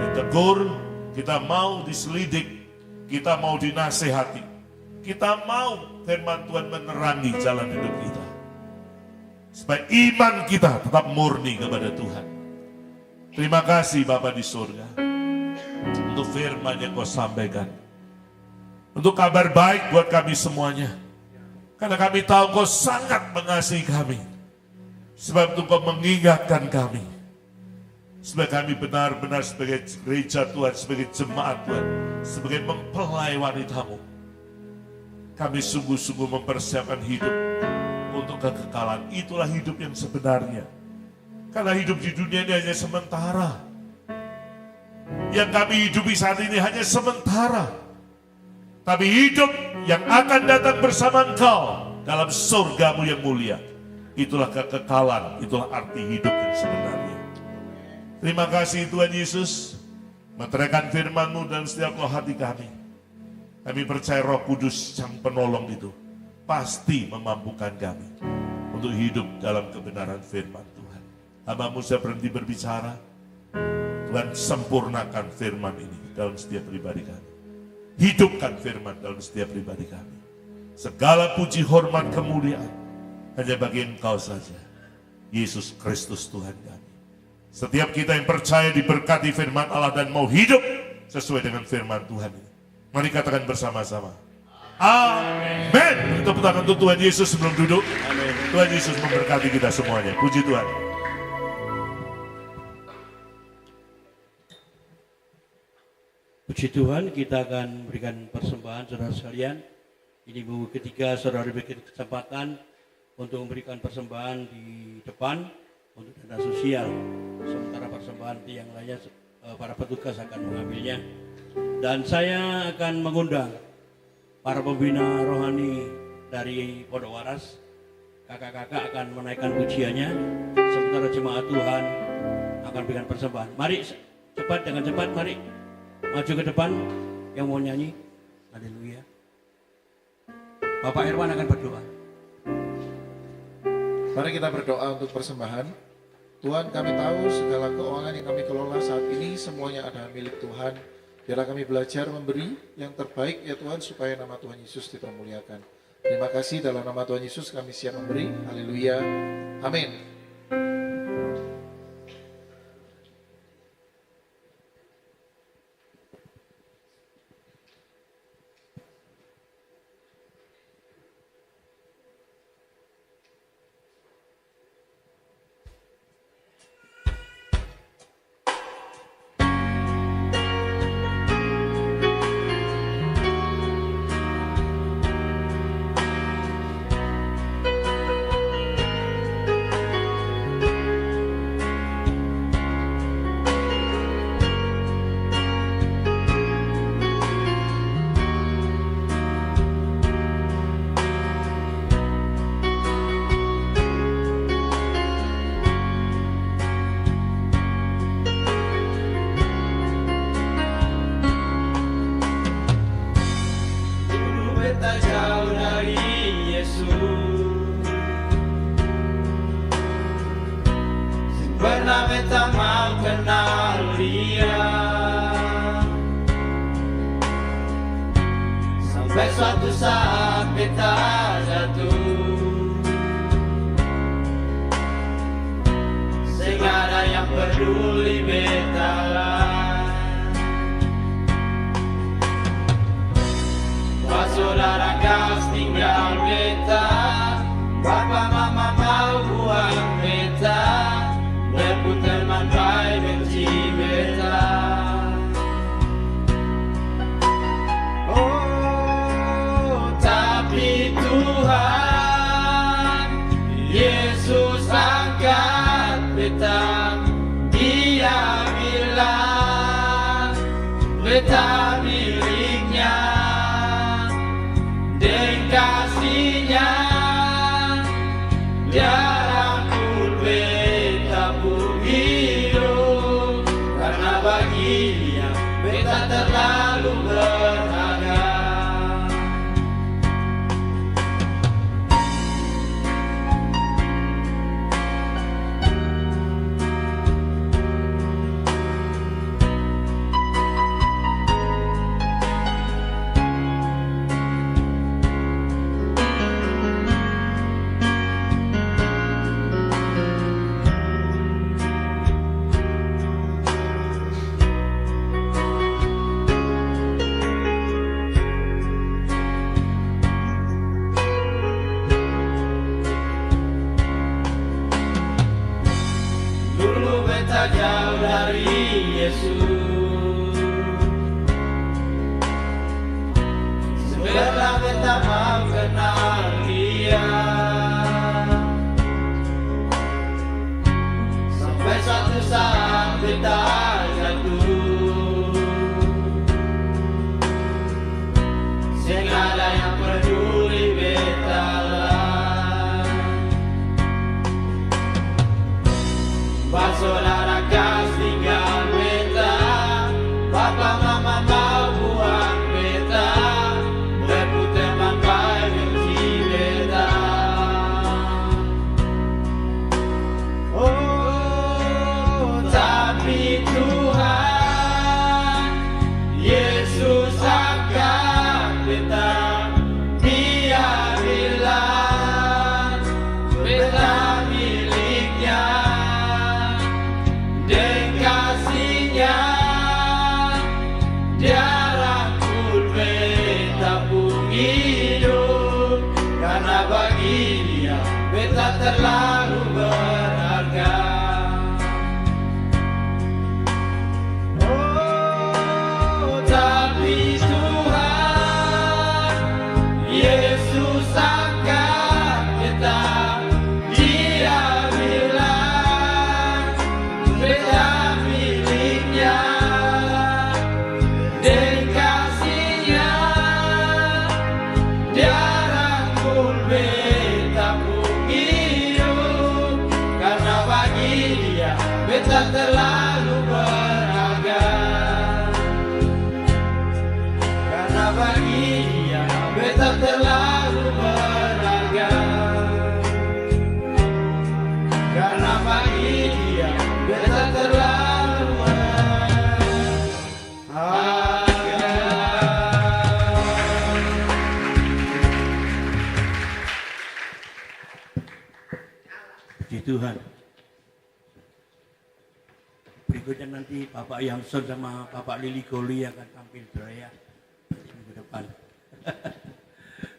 ditegur, kita mau diselidik, kita mau dinasehati, kita mau firman Tuhan menerangi jalan hidup kita. Supaya iman kita tetap murni kepada Tuhan. Terima kasih Bapa di surga untuk firman yang Kau sampaikan. Untuk kabar baik buat kami semuanya. Karena kami tahu Kau sangat mengasihi kami. Sebab itu Kau mengingatkan kami. Supaya kami benar-benar sebagai gereja Tuhan, sebagai jemaat Tuhan, sebagai mempelai wanita-Mu, kami sungguh-sungguh mempersiapkan hidup untuk kekekalan. Itulah hidup yang sebenarnya. Karena hidup di dunia ini hanya sementara. Yang kami hidupi saat ini hanya sementara. Tapi hidup yang akan datang bersama Engkau dalam surga-Mu yang mulia, itulah kekekalan, itulah arti hidup yang sebenarnya. Terima kasih Tuhan Yesus, meteraikan firman-Mu dan setiap roh hati kami. Kami percaya Roh Kudus Sang Penolong itu pasti memampukan kami untuk hidup dalam kebenaran firman Tuhan. Hamba-Mu sudah berhenti berbicara. Tuhan sempurnakan firman ini dalam setiap pribadi kami. Hidupkan firman dalam setiap pribadi kami. Segala puji, hormat, kemuliaan hanya bagi Engkau saja, Yesus Kristus Tuhan kami. Setiap kita yang percaya diberkati firman Allah dan mau hidup sesuai dengan firman Tuhan ini, mari katakan bersama-sama, amin. Tepuk tangan untuk Tuhan Yesus sebelum duduk. Amin. Tuhan Yesus memberkati kita semuanya. Puji Tuhan. Puji Tuhan, kita akan berikan persembahan saudara sekalian. Ini minggu ketiga saudara diberi kesempatan untuk memberikan persembahan di depan untuk dana sosial. Sementara persembahan yang lainnya para petugas akan mengambilnya. Dan saya akan mengundang para pembina rohani dari Pondok Waras. Kakak-kakak akan menaikkan pujiannya. Sementara jemaat Tuhan akan berikan persembahan. Mari cepat, dengan cepat, mari maju ke depan yang mau nyanyi. Haleluya. Bapak Irwan akan berdoa. Mari kita berdoa untuk persembahan. Tuhan, kami tahu segala keuangan yang kami kelola saat ini semuanya adalah milik Tuhan. Biarlah kami belajar memberi yang terbaik ya Tuhan, supaya nama Tuhan Yesus dipermuliakan. Terima kasih, dalam nama Tuhan Yesus kami siap memberi. Haleluya. Amin. tak jauh dari Yesus. Pernah beta mau kenal dia, sampai suatu saat beta jatuh. Sehingga ada yang peduli beta lah. Pas saudara gas tinggal beta, Bapa mama mau buang beta, berpun teman baik benci beta. Oh, tapi Tuhan Yesus angkat beta. Dia bilang beta miliknya, dan kasihnya dia rangkul beta pun hidup. Karena bagi dia beta terlalu berharga. Dulu beta jauh dari Yesus, sebenarnya beta mau kenal dia, sampai suatu saat beta jatuh. Sehingga ada yang peduli beta lah. Pas saudara gas tinggal beta, Papa mama mau buang beta, berpun teman baik benci beta. Oh, tapi Tuhan Yesus angkat beta. Dia bilang beta miliknya, dan kasihnya dia rangkul beta pun hidup. Karena bagi dia beta terlalu berharga. Oh, tapi Tuhan Yesus angkat beta. Dia bilang beta miliknya, dan kasihnya dia rangkul beta pun hidup. Karena bagi dia beta terlalu berharga. Karena bagi dia beta terlalu berharga. Karena bagi dia beta terlalu berharga. Puji Tuhan. Berikutnya nanti Bapak Yamson sama Bapak Lili Goli akan tampil beraya minggu depan.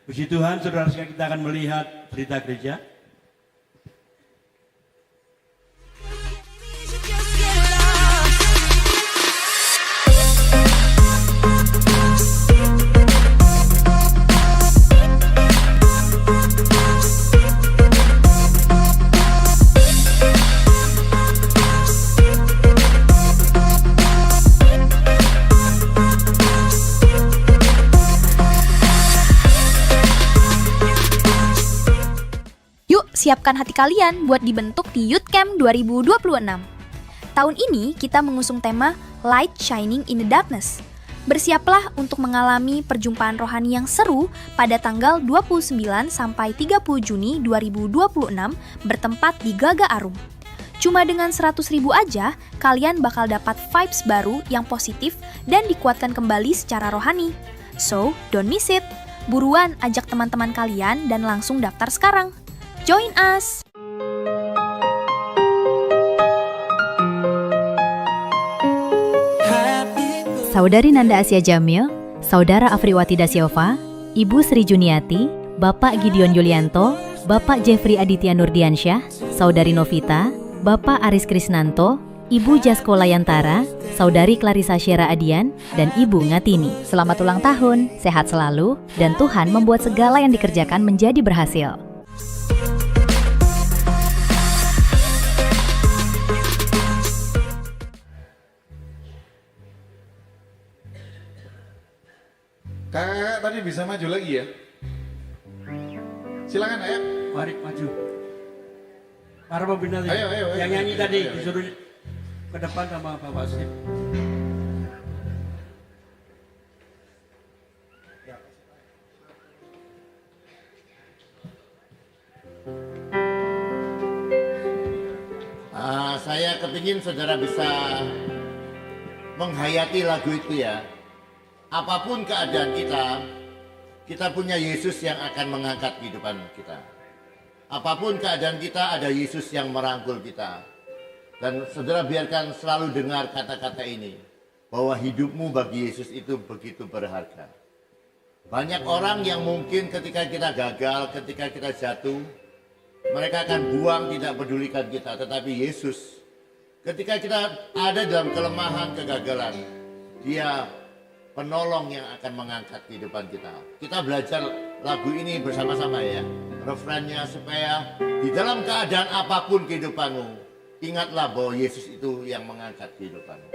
Puji Tuhan, saudara sekalian, kita akan melihat cerita gereja. Siapkan hati kalian buat dibentuk di Youth Camp 2026. Tahun ini kita mengusung tema Light Shining in the Darkness. Bersiaplah untuk mengalami perjumpaan rohani yang seru pada tanggal 29 sampai 30 Juni 2026 bertempat di Gaga Arum. Cuma dengan 100.000 aja, kalian bakal dapat vibes baru yang positif dan dikuatkan kembali secara rohani. So, don't miss it. Buruan ajak teman-teman kalian dan langsung daftar sekarang. Join us! Saudari Nanda Asia Jamil, Saudara Afriwati Dasyova, Ibu Sri Juniati, Bapak Gideon Yulianto, Bapak Jeffrey Aditya Nurdiansyah, Saudari Novita, Bapak Aris Krisnanto, Ibu Jasko Layantara, Saudari Clarissa Syera Adian, dan Ibu Ngatini. Selamat ulang tahun, sehat selalu, dan Tuhan membuat segala yang dikerjakan menjadi berhasil. Kakak tadi bisa maju lagi ya? Silakan ya. Mari maju. Para pembina tadi. Ayo, yang nyanyi ayo, tadi ayo. disuruh ke depan sama Bapak Sip. Saya kepingin saudara bisa menghayati lagu itu ya. Apapun keadaan kita punya Yesus yang akan mengangkat kehidupan kita. Apapun keadaan kita, ada Yesus yang merangkul kita. Dan saudara biarkan selalu dengar kata-kata ini, bahwa hidupmu bagi Yesus itu begitu berharga. Banyak orang yang mungkin ketika kita gagal, ketika kita jatuh, mereka akan buang, tidak pedulikan kita. Tetapi Yesus, ketika kita ada dalam kelemahan, kegagalan, Dia penolong yang akan mengangkat kehidupan kita. Kita belajar lagu ini bersama-sama ya. Refrennya supaya di dalam keadaan apapun kehidupanmu, ingatlah bahwa Yesus itu yang mengangkat kehidupanmu.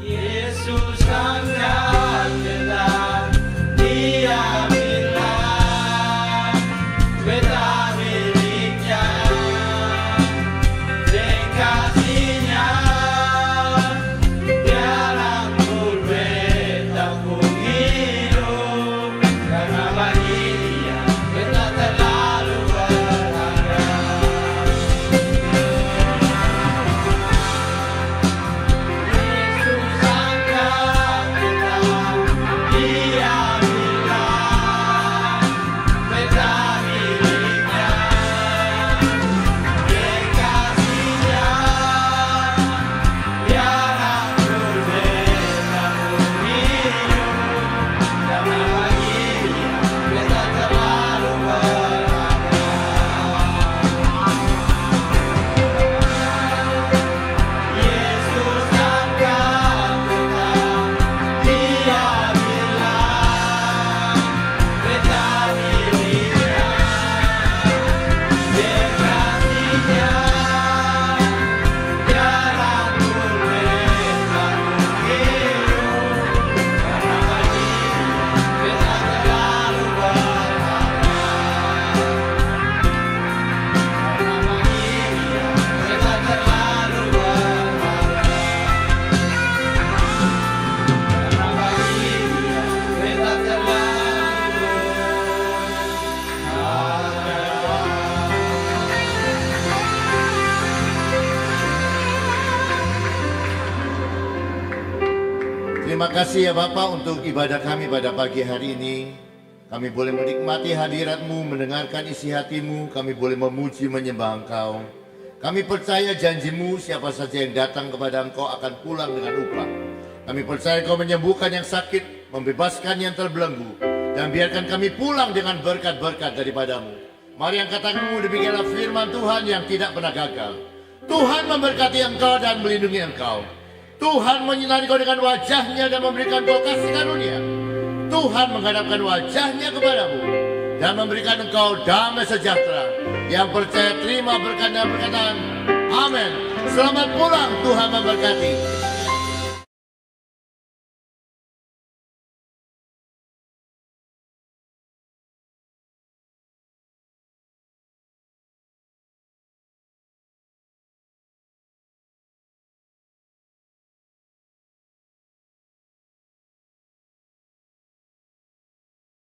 Yesus angkat kita, Dia bilang kita miliknya, dengan kasihnya Dia rangkul beta pun hidup, karena bagi Dia kita terlalu berharga. Yesus angkat kita, Dia bilang beta miliknya, dengan kasihnya Dia rangkul beta pun hidup, karena bagi Dia beta terlalu berharga. Yesus angkat kita, Dia bilang beta miliknya, dengan kasihnya Dia rangkul beta pun hidup, karena bagi Dia beta terlalu berharga. Karena bagi Dia beta terlalu berharga. Karena bagi Dia beta terlalu Terima kasih ya Bapak untuk ibadah kami pada pagi hari ini. Kami boleh menikmati hadirat-Mu, mendengarkan isi hati-Mu. Kami boleh memuji, menyembah Engkau. Kami percaya janji-Mu, siapa saja yang datang kepada Engkau akan pulang dengan upah. Kami percaya Engkau menyembuhkan yang sakit, membebaskan yang terbelenggu, dan biarkan kami pulang dengan berkat-berkat daripada-Mu. Mari angkat tanganmu, demikianlah firman Tuhan yang tidak pernah gagal. Tuhan memberkati engkau dan melindungi engkau. Tuhan menyinari kau dengan wajahnya dan memberikan kau kasih karunia. Tuhan menghadapkan wajahnya kepadamu dan memberikan engkau damai sejahtera. Yang percaya terima berkat dan berkatan. Amin. Selamat pulang, Tuhan memberkati.